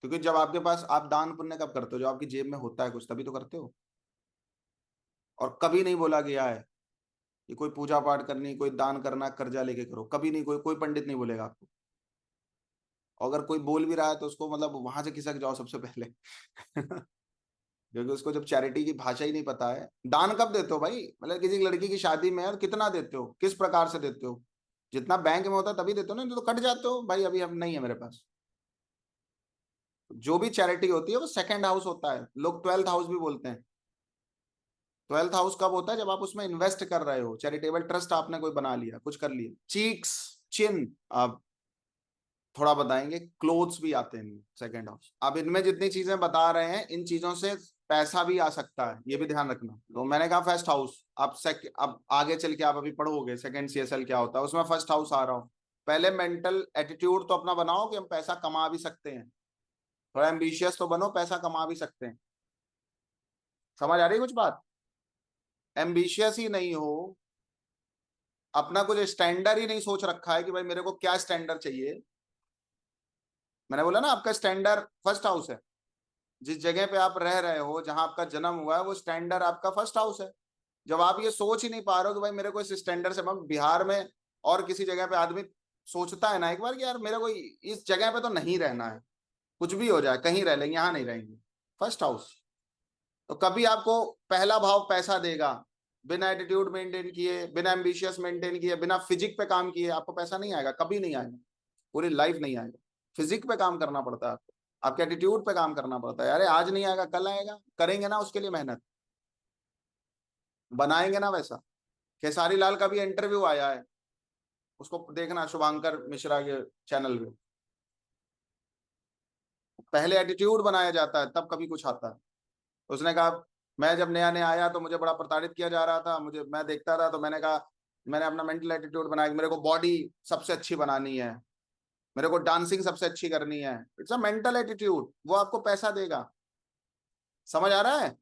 क्योंकि जब आपके पास, आप दान पुण्य कब करते हो, जो आपकी जेब में होता है कुछ तभी तो करते हो। और कभी नहीं बोला गया है कि कोई पूजा पाठ करनी, कोई दान करना कर्जा लेके करो, कभी नहीं, कोई कोई पंडित नहीं बोलेगा आपको। अगर कोई बोल भी रहा है तो उसको मतलब वहां से खिसक जाओ सबसे पहले क्योंकि उसको जब चैरिटी की भाषा ही नहीं पता है। दान कब देते हो भाई, मतलब किसी लड़की की शादी में, और कितना देते हो, किस प्रकार से देते हो? जितना बैंक में होता है तभी देते हो ना, तो कट जाते हो भाई, अभी हम नहीं है मेरे पास। जो भी चैरिटी होती है वो सेकंड हाउस होता है, लोग ट्वेल्थ हाउस भी बोलते हैं। ट्वेल्थ हाउस कब होता है, जब आप उसमें इन्वेस्ट कर रहे हो, चैरिटेबल ट्रस्ट आपने कोई बना लिया, कुछ कर लिया। चीक्स, चिन, आप थोड़ा बताएंगे। क्लोथ्स भी आते हैं सेकंड हाउस। अब इनमें जितनी चीजें बता रहे हैं, इन चीजों से पैसा भी आ सकता है, ये भी ध्यान रखना। तो मैंने कहा फर्स्ट हाउस, अब आगे चल के आप अभी पढ़ोगे सेकंड सीएसएल क्या होता है, उसमें फर्स्ट हाउस आ रहा हो। पहले मेंटल एटीट्यूड तो अपना बनाओ कि हम पैसा कमा भी सकते हैं, थोड़ा एम्बिशियस तो बनो, पैसा कमा भी सकते हैं। समझ आ रही है कुछ बात? एम्बिशियस ही नहीं हो, अपना कुछ स्टैंडर्ड ही नहीं सोच रखा है कि भाई मेरे को क्या स्टैंडर्ड चाहिए। मैंने बोला ना आपका स्टैंडर्ड फर्स्ट हाउस है, जिस जगह पे आप रह रहे हो, जहां आपका जन्म हुआ है, वो स्टैंडर्ड आपका फर्स्ट हाउस है। जब आप ये सोच ही नहीं पा रहे हो कि भाई मेरे को इस स्टैंडर्ड से, बिहार में और किसी जगह पे आदमी सोचता है ना एक बार कि यार मेरे को इस जगह पे तो नहीं रहना है, कुछ भी हो जाए कहीं रह लेंगे, यहाँ नहीं रहेंगे। First house. तो कभी आपको पहला भाव पैसा देगा, बिना एटीट्यूड मेंटेन किए, बिना एम्बिशियस मेंटेन किए, बिना फिजिक पे काम किए आपको पैसा नहीं आएगा, कभी नहीं आएगा, पूरी लाइफ नहीं आएगा। फिजिक पे काम करना पड़ता है आपको, आपके एटीट्यूड पे काम करना पड़ता है। अरे आज नहीं आएगा कल आएगा, करेंगे ना उसके लिए मेहनत, बनाएंगे ना वैसा। खेसारी लाल का भी इंटरव्यू आया है, उसको देखना शुभांकर मिश्रा के चैनल पे। पहले एटीट्यूड बनाया जाता है तब कभी कुछ आता है। उसने कहा मैं जब नया नया आया तो मुझे बड़ा प्रताड़ित किया जा रहा था, मुझे, मैं देखता था, तो मैंने कहा मैंने अपना मेंटल एटीट्यूड बनाया कि मेरे को बॉडी सबसे अच्छी बनानी है, मेरे को डांसिंग सबसे अच्छी करनी है। इट्स अ मेंटल एटीट्यूड, वो आपको पैसा देगा। समझ आ रहा है?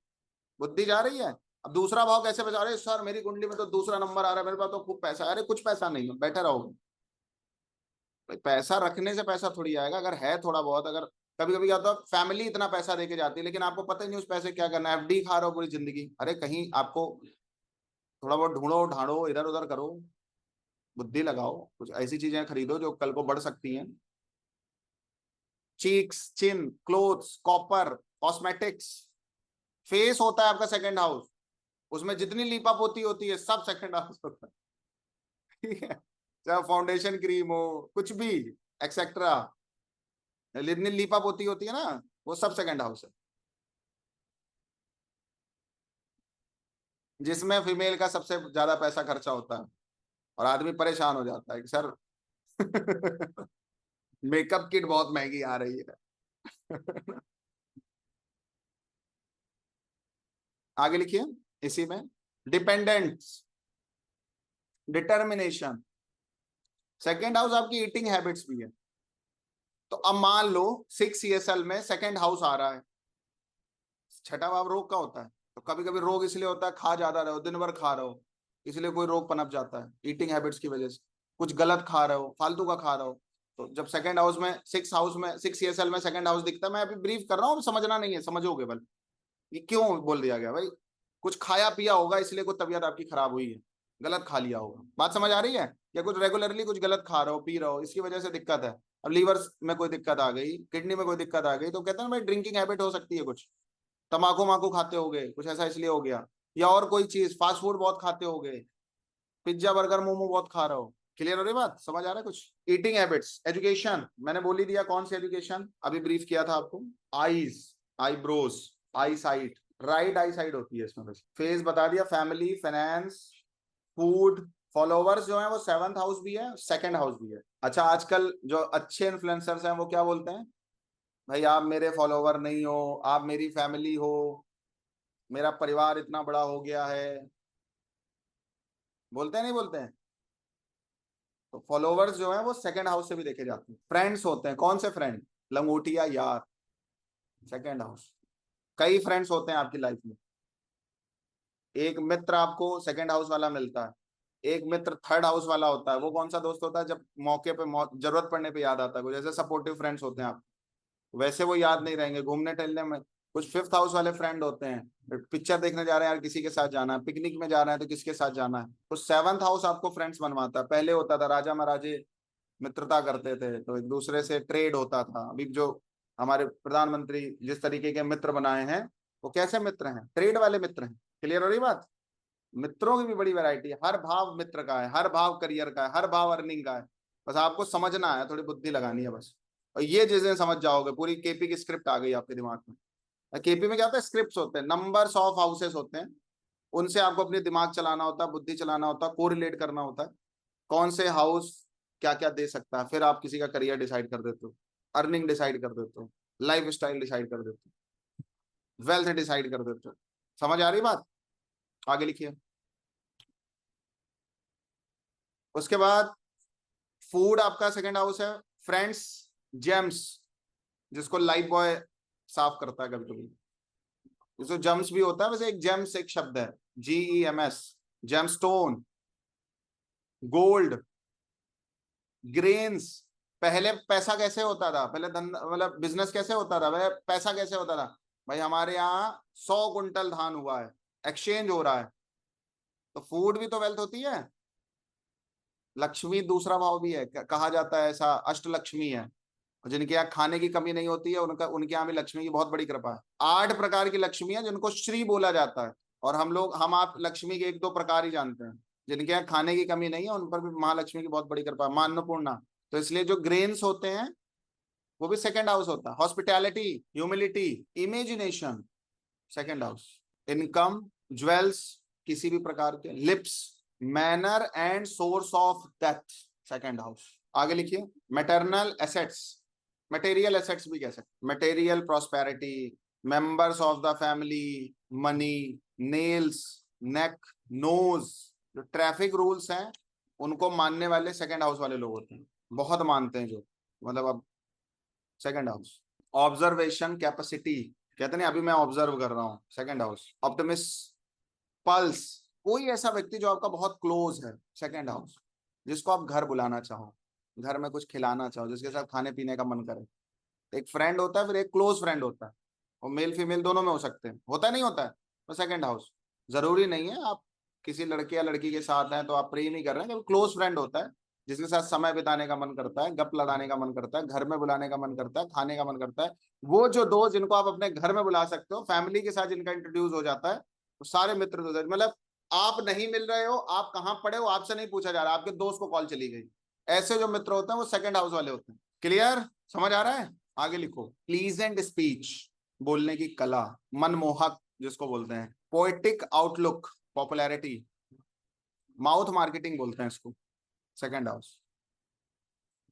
बुद्धि जा रही है? अब दूसरा भाव कैसे बचा रहे सर, मेरी कुंडली में तो दूसरा नंबर आ रहा है, मेरे पास तो खूब पैसा है। अरे कुछ पैसा नहीं है, बैठे रहोगे भाई, पैसा रखने से पैसा थोड़ी आएगा, अगर है थोड़ा बहुत। अगर कभी कभी क्या होता है, फैमिली इतना पैसा देके जाती है लेकिन आपको पता ही नहीं उस पैसे क्या करना है, एफडी खा रहे हो पूरी जिंदगी। अरे कहीं आपको थोड़ा बहुत ढूंढो ढांडो, इधर उधर करो, बुद्धि लगाओ, कुछ ऐसी चीजें खरीदो जो कल को बढ़ सकती हैं। चीक्स, चिन, क्लोथ्स, कॉपर, कॉस्मेटिक्स। फेस होता है आपका सेकंड हाउस, उसमें जितनी लीपा पोती होती है सब सेकंड हाउस होता है। ठीक है, चाहे फाउंडेशन क्रीम हो, कुछ भी एक्सेट्रा, जितनी लीपा पोती होती है ना, वो सब सेकंड हाउस है। जिसमें फीमेल का सबसे ज्यादा पैसा खर्चा होता है और आदमी परेशान हो जाता है कि सर मेकअप किट बहुत महंगी आ रही है। आगे लिखिए इसी में, डिपेंडेंट्स, डिटर्मिनेशन। सेकेंड हाउस आपकी ईटिंग हैबिट्स भी है। तो अब मान लो 6 ESL में सेकेंड हाउस आ रहा है, छठा भाव रोग का होता है। तो कभी कभी रोग इसलिए होता है खा ज्यादा रहो, दिन भर खा रहे हो, इसलिए कोई रोग पनप जाता है ईटिंग हैबिट्स की वजह से। कुछ गलत खा रहे हो, फालतू का खा रहे हो। तो जब सेकंड हाउस में 6 ESL में सेकंड हाउस दिखता है, मैं अभी ब्रीफ कर रहा हूँ, समझना नहीं है, समझोगे बल ये क्यों बोल दिया गया भाई। कुछ खाया पिया होगा इसलिए कोई तबीयत आपकी खराब हुई है, गलत खा लिया होगा, बात समझ आ रही है। या कुछ रेगुलरली कुछ गलत खा रहे हो, पी रहे हो, इसकी वजह से दिक्कत है। अब लीवर में कोई दिक्कत आ गई, किडनी में कोई दिक्कत आ गई, तो कहते हैं ना भाई ड्रिंकिंग हैबिट हो सकती है, कुछ तम्बाकू माकू खाते होगे, कुछ ऐसा इसलिए हो गया। या और कोई चीज, फास्ट फूड बहुत खाते होगे, पिज्जा बर्गर मोमो बहुत खा रहे हो। क्लियर हो रही बात, समझ आ रहा है कुछ। ईटिंग हैबिट्स, एजुकेशन मैंने बोल ही दिया, कौन सी एजुकेशन अभी ब्रीफ किया था आपको। Eyes, eyebrows, I site, right I site होती है इसमें। बस फेस बता दिया, फैमिली, फाइनेंस, फूड। फॉलोवर्स जो है वो 7th हाउस भी है, सेकंड हाउस भी है। अच्छा, आजकल जो अच्छे इन्फ्लुएंसर्स हैं वो क्या बोलते हैं, भाई आप मेरे फॉलोवर नहीं हो, आप मेरी फैमिली हो, मेरा परिवार इतना बड़ा हो गया है, बोलते हैं नहीं बोलते हैं। तो फॉलोवर्स जो है वो सेकंड हाउस से भी देखे जाते हैं। फ्रेंड्स होते हैं, कौन से फ्रेंड, लंगोटिया यार, सेकंड हाउस। कई फ्रेंड्स होते हैं आपकी लाइफ में। एक मित्र आपको सेकंड हाउस वाला मिलता है, एक मित्र थर्ड हाउस वाला होता है। वो कौन सा दोस्त होता है, जब मौके पे जरूरत पड़ने पे याद आता है। कुछ ऐसे सपोर्टिव फ्रेंड्स होते हैं आप, वैसे वो याद नहीं रहेंगे घूमने टहलने में। कुछ 5th हाउस वाले फ्रेंड होते हैं, पिक्चर देखने जा रहे हैं यार किसी के साथ जाना है, पिकनिक में जा रहे हैं तो किसके साथ जाना है। तो 7th हाउस आपको फ्रेंड्स बनवाता है। पहले होता था राजा महाराजे मित्रता करते थे, तो एक दूसरे से ट्रेड होता था। अभी जो हमारे प्रधानमंत्री जिस तरीके के मित्र बनाए हैं, वो कैसे मित्र हैं, ट्रेड वाले मित्र हैं। क्लियर हो रही बात। मित्रों की भी बड़ी वैरायटी है, हर भाव मित्र का है, हर भाव करियर का है, हर भाव अर्निंग का है। बस आपको समझना है, थोड़ी बुद्धि लगानी है बस। और ये चीजें समझ जाओगे, पूरी केपी की स्क्रिप्ट आ गई आपके दिमाग में। केपी में क्या होता है, स्क्रिप्ट होते हैं, नंबर्स ऑफ हाउसेस होते हैं, उनसे आपको अपने दिमाग चलाना होता है, बुद्धि चलाना होता है, कोरिलेट करना होता है, कौन से हाउस क्या क्या दे सकता है। फिर आप किसी का करियर डिसाइड कर देते हो, अर्निंग डिसाइड कर देते हो, लाइफ स्टाइल डिसाइड कर देते हो, वेल्थ डिसाइड कर देते हो। समझ आ रही बात, आगे लिखिए। उसके बाद फूड आपका सेकंड हाउस है। फ्रेंड्स, जेम्स, जिसको लाइफ बॉय साफ करता है कभी कभी, उसको जेम्स भी होता है। वैसे एक जेम्स एक शब्द है, GEMS, जेमस्टोन, गोल्ड, ग्रेन्स। पहले पैसा कैसे होता था, पहले धंधा मतलब बिजनेस कैसे होता था, भाई पैसा कैसे होता था, भाई हमारे यहाँ 100 कुंटल धान हुआ है, एक्सचेंज हो रहा है। तो फूड भी तो वेल्थ होती है। लक्ष्मी दूसरा भाव भी है, कहा जाता है ऐसा, अष्टलक्ष्मी है। जिनके यहाँ खाने की कमी नहीं होती है, उनका उनके यहाँ भी लक्ष्मी की बहुत बड़ी कृपा है। 8 प्रकार की लक्ष्मी है जिनको श्री बोला जाता है। और हम आप लक्ष्मी के 1-2 प्रकार ही जानते हैं। जिनके यहाँ खाने की कमी नहीं है उन पर भी महालक्ष्मी की बहुत बड़ी कृपा है, माँ अन्नपूर्णा। तो इसलिए जो ग्रेन्स होते हैं वो भी सेकंड हाउस होता है। Hospitality, humility, imagination, second house. Income, jewels, किसी भी प्रकार के, lips, manner and source of death, second house. आगे लिखिए, मैटरनल एसेट्स, मटेरियल एसेट्स भी कह सकते, material prosperity, members of the family, money, nails, neck, nose. जो ट्रैफिक रूल्स हैं उनको मानने वाले सेकंड हाउस वाले लोग होते हैं, बहुत मानते हैं जो, मतलब अब सेकंड हाउस। ऑब्जर्वेशन कैपेसिटी, कहते नहीं अभी मैं ऑब्जर्व कर रहा हूँ, सेकंड हाउस। ऑप्टिमिस्ट, पल्स, कोई ऐसा व्यक्ति जो आपका बहुत क्लोज है, सेकंड हाउस। जिसको आप घर बुलाना चाहो, घर में कुछ खिलाना चाहो, जिसके साथ खाने पीने का मन करे। एक फ्रेंड होता है, फिर एक क्लोज फ्रेंड होता है, और मेल फीमेल दोनों में हो सकते हैं, होता नहीं होता है। तो सेकंड हाउस जरूरी नहीं है आप किसी लड़के या लड़की के साथ हैं तो आप प्रेम ही कर रहे हैं, क्लोज फ्रेंड होता है जिसके साथ समय बिताने का मन करता है, गप लड़ाने का मन करता है, घर में बुलाने का मन करता है, खाने का मन करता है। वो जो दोस्त जिनको आप अपने घर में बुला सकते हो, फैमिली के साथ जिनका इंट्रोड्यूस हो जाता है, तो सारे मित्र दोस्त, मतलब आप नहीं मिल रहे हो, आप कहाँ पड़े हो, आपसे नहीं पूछा जा रहा, आपके दोस्त को कॉल चली गई। ऐसे जो मित्र होते हैं वो सेकंड हाउस वाले होते हैं। क्लियर, समझ आ रहा है। आगे लिखो, प्लीजेंट स्पीच, बोलने की कला, मनमोहक जिसको बोलते हैं, poetic outlook, popularity, mouth marketing बोलते हैं इसको, सेकंड हाउस।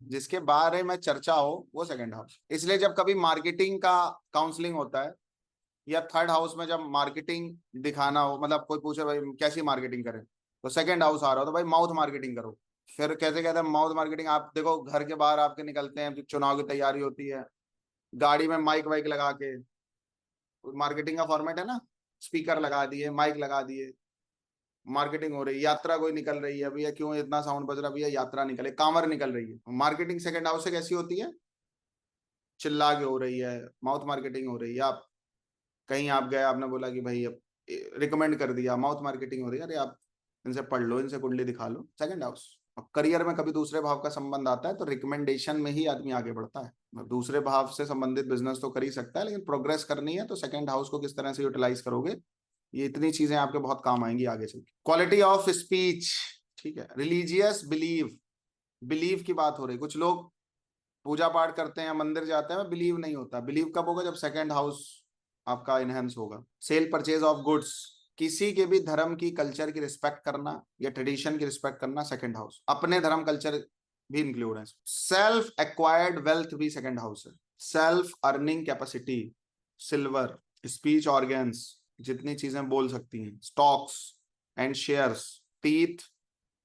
जिसके बारे में चर्चा हो वो सेकंड हाउस। इसलिए जब कभी मार्केटिंग का काउंसलिंग होता है या थर्ड हाउस में जब मार्केटिंग दिखाना हो, मतलब कोई पूछे भाई कैसी मार्केटिंग करें, तो सेकंड हाउस आ रहा हो तो भाई माउथ मार्केटिंग करो। फिर कैसे कहते हैं माउथ मार्केटिंग, आप देखो घर के बाहर आपके निकलते हैं, जब चुनाव की तैयारी होती है, गाड़ी में माइक वाइक लगा के, मार्केटिंग का फॉर्मेट है ना, स्पीकर लगा दिए, माइक लगा दिए, मार्केटिंग हो रही है। यात्रा कोई निकल रही है, भैया क्यों इतना साउंड बज रहा है, भैया यात्रा निकले, कांवर निकल रही है। मार्केटिंग सेकंड हाउस से कैसी होती है, चिल्ला के हो रही है, माउथ मार्केटिंग हो रही है। आप कहीं आप गए, आपने बोला कि भाई रिकमेंड कर दिया, माउथ मार्केटिंग हो रही है, अरे आप इनसे पढ़ लो, इनसे कुंडली दिखा लो, सेकंड हाउस। अब करियर में कभी दूसरे भाव का संबंध आता है तो रिकमेंडेशन में ही आदमी आगे बढ़ता है। अब दूसरे भाव से संबंधित बिजनेस तो कर ही सकता है, लेकिन प्रोग्रेस करनी है तो सेकंड हाउस को किस तरह से यूटिलाइज करोगे, ये इतनी चीजें आपके बहुत काम आएंगी आगे चल के। क्वालिटी ऑफ स्पीच, ठीक है। रिलीजियस बिलीव, बिलीव की बात हो रही, कुछ लोग पूजा पाठ करते हैं, मंदिर जाते हैं, बिलीव नहीं होता। बिलीव कब होगा, जब सेकंड हाउस आपका इनहेंस होगा। सेल परचेज ऑफ गुड्स, किसी के भी धर्म की कल्चर की रिस्पेक्ट करना या ट्रेडिशन की रिस्पेक्ट करना, सेकंड हाउस। अपने धर्म कल्चर भी इंक्लूड है। सेल्फ एक्वायर्ड वेल्थ भी सेकंड हाउस है। Self earning capacity, silver, speech organs, जितनी चीजें बोल सकती हैं, stocks and shares, teeth,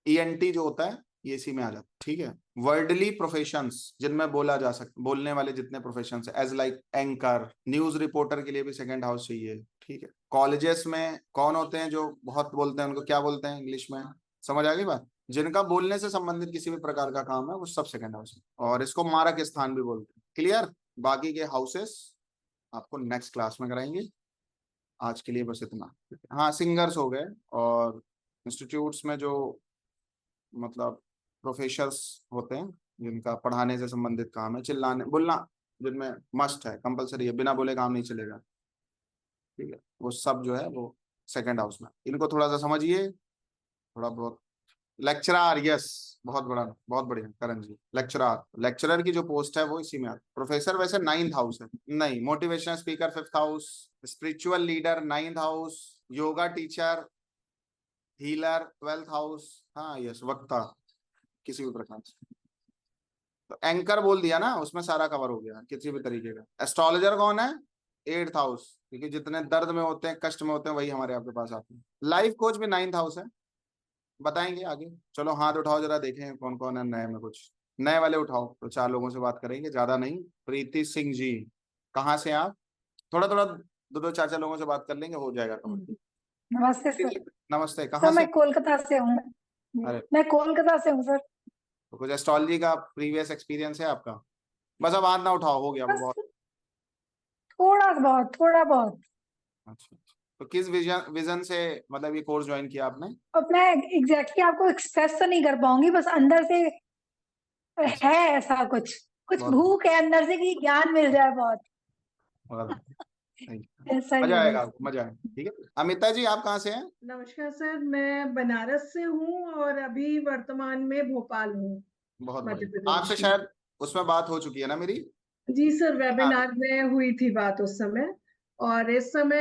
ENT जो होता है ये इसी में आ जाता है, ठीक है। वर्डली प्रोफेशंस, जिनमें बोला जा सकता, बोलने वाले जितने प्रोफेशंस है, as like anchor, news reporter के लिए भी सेकंड हाउस चाहिए, ठीक है। कॉलेजेस में कौन होते हैं जो बहुत बोलते हैं, उनको क्या बोलते हैं इंग्लिश में, समझ आ गई बात। जिनका बोलने से संबंधित किसी भी प्रकार का काम है वो सब सेकंड हाउस है, और इसको मारक स्थान भी बोलते हैं। क्लियर। बाकी के हाउसेस आपको नेक्स्ट क्लास में कराएंगे, आज के लिए बस इतना। हाँ, सिंगर्स हो गए, और इंस्टीट्यूट्स में जो मतलब प्रोफेसर्स होते हैं जिनका पढ़ाने से संबंधित काम है, चिल्लाने बोलना जिनमें मस्ट है, कंपलसरी है, बिना बोले काम नहीं चलेगा, ठीक है, वो सब जो है वो सेकंड हाउस में। इनको थोड़ा सा समझिए, थोड़ा बहुत। लेक्चरर, यस, बहुत बड़ा, बहुत बढ़िया करण जी। लेक्चरर, लेक्चरर की जो पोस्ट है वो इसी में आती है। प्रोफेसर वैसे नाइन्थ हाउस है, नहीं। Motivational speaker fifth house, spiritual leader ninth house, yoga teacher, healer twelfth house, हाँ यस, वक्ता किसी भी प्रकार से। तो एंकर बोल दिया ना, उसमें सारा कवर हो गया किसी भी तरीके का। एस्ट्रोलॉजर कौन है, एट्थ हाउस, क्योंकि जितने दर्द में होते हैं, कष्ट में होते हैं, वही हमारे आपके पास आते हैं। लाइफ कोच भी नाइन्थ हाउस है, बताएंगे आगे। चलो हाथ उठाओ जरा, देखें कौन कौन है नए में, कुछ नए वाले उठाओ, तो चार लोगों से बात करेंगे, ज्यादा नहीं। प्रीति सिंह जी, कहाँ से आप, थोड़ा थोड़ा दो दो चार चार लोगों से बात कर लेंगे, हो जाएगा कवर। नमस्ते सर। नमस्ते, सर कहाँ से। मैं कोलकाता से हूँ। अरे, मैं कोलकाता से हूँ सर। तो कुछ एस्ट्रोलॉजी का प्रीवियस एक्सपीरियंस है आपका। बस अब हाथ ना उठाओ, हो गया वो बस बहुत। थोड़ा बहुत, थोड़ा बहुत। अच्छा, तो किस विजन विजन से मतलब ये कोर्स ज्वाइन किया आपने। अब मैं एग्जैक्टली आपको एक्सप्रेस तो नहीं कर पाऊंगी, बस अंदर से अच्छा, है ऐसा कुछ, कुछ बहुत भूख है अंदर से कि ज्ञान मिल जाए बहुत, बहुत थैंक यू। ऐसा ही मजा है आएगा बस। आपको, मजा आएगा, ठीक है। अमिता जी, आप कहाँ से हैं। नमस्कार सर, मैं बनारस से हूँ और अभी वर्तमान में भोपाल हूँ, बहुत मध्य बढ़िया, आपसे प्रदेश में। शायद उसमें बात हो चुकी है ना मेरी। जी सर, हाँ, वेबिनार में हुई थी बात उस समय, और इस समय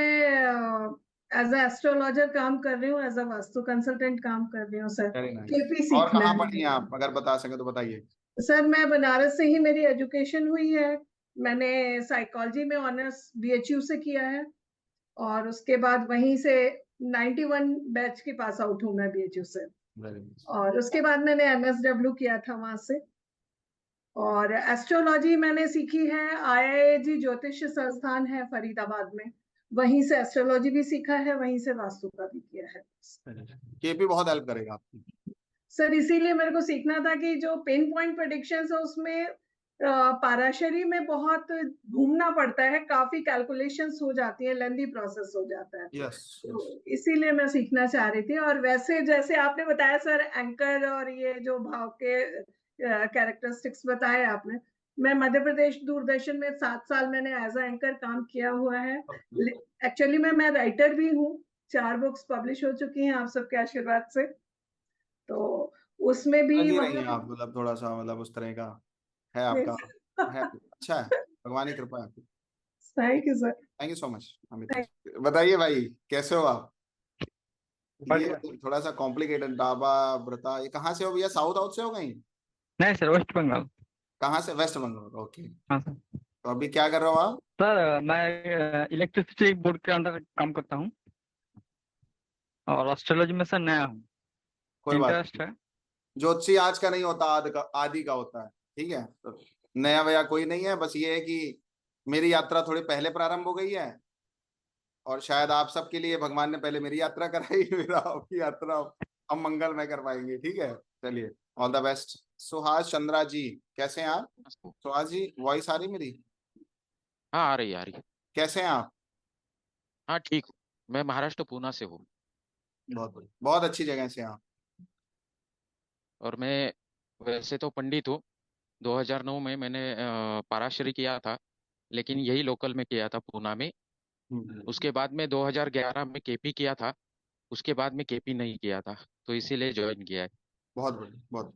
एज अ एस्ट्रोलॉजर काम कर रही हूँ, एज अ वास्तु कंसल्टेंट काम कर रही हूँ सर। Very nice. केपी और सीखना कहाँ है पढ़ी हैं मुझे। आप, अगर बता सके तो बताइए। सर मैं बनारस से ही मेरी एजुकेशन हुई है। मैंने साइकोलॉजी में ऑनर्स बीएचयू से किया है, और उसके बाद वहीं से 91 बैच की पास आउट हूँ मैं बीएचयू से। Very nice. और उसके बाद मैंने एमएसडब्ल्यू किया था वहां से। और एस्ट्रोलॉजी मैंने सीखी है आईआईजी ज्योतिष संस्थान है फरीदाबाद में, वहीं से एस्ट्रोलॉजी भी सीखा है, वहीं से वास्तु का भी किया है। केपी बहुत हेल्प करेगा आपकी। सर इसीलिए मेरे को सीखना था कि जो पिन पॉइंट प्रेडिक्शंस है उसमें पाराशरी में बहुत घूमना पड़ता है, काफी कैलकुलेशंस हो जाती है, लेंदी प्रोसेस हो जाता है। यस, तो इसीलिए मैं सीखना चाह रही थी। और वैसे जैसे आपने बताया सर, एंकर और ये जो भाव के कैरेक्टरिस्टिक्स बताए आपने, मैं मध्य प्रदेश दूरदर्शन में 7 साल मैंने एज अ एंकर काम किया हुआ है। एक्चुअली मैं राइटर भी हूँ, 4 बुक्स पब्लिश हो चुकी हैं आप सबके आशीर्वाद से। तो उसमें भी लगी रही वहां हैं आप, मतलब थोड़ा सा मतलब उस तरह का है आपका, है अच्छा है, भगवान की कृपा है आपकी। Thank you sir. Thank you so much Amita ji. बताइए भाई, कैसे हो आप। ये थोड़ा सा कॉम्प्लिकेटेड, डाबा व्रता, ये कहाँ से हो भैया? साउथ आउट से हो कहीं? नहीं सर, वेस्ट बंगाल। कहाँ से? वेस्ट बंगाल, ओके। हाँ सर। तो अभी क्या कर रहे हो आप? सर मैं इलेक्ट्रिसिटी बोर्ड के अंदर काम करता हूँ और एस्ट्रोलॉजी में सर नया हूँ, कोई बात इंटरेस्ट है। ज्योतिषी आज का नहीं होता, आदि का होता है, ठीक है। तो नया वया कोई नहीं है, बस ये है कि मेरी यात्रा थोड़ी पहले प्रारंभ हो गई है और शायद आप सबके लिए भगवान ने पहले मेरी यात्रा कराई, फिर आपकी यात्रा हम मंगलमय कर पाएंगे, ठीक है। चलिए, all the best. Suhas Chandra ji, कैसे हैं आप? सुहास जी, वॉइस आ रही मेरी? हाँ, आ रही है, आ रही है। कैसे हैं आप? हाँ, ठीक हूँ। मैं महाराष्ट्र पूना से हूँ बहुत बढ़िया, बहुत अच्छी जगह से हैं आप। और मैं वैसे तो पंडित हूँ। 2009 में मैंने पराशरी किया था, लेकिन यही लोकल में किया था पूना में। उसके बाद में 2011 में केपी किया था, उसके बाद में केपी नहीं किया था, तो इसीलिए ज्वाइन किया है। बहुत बढ़िया, बहुत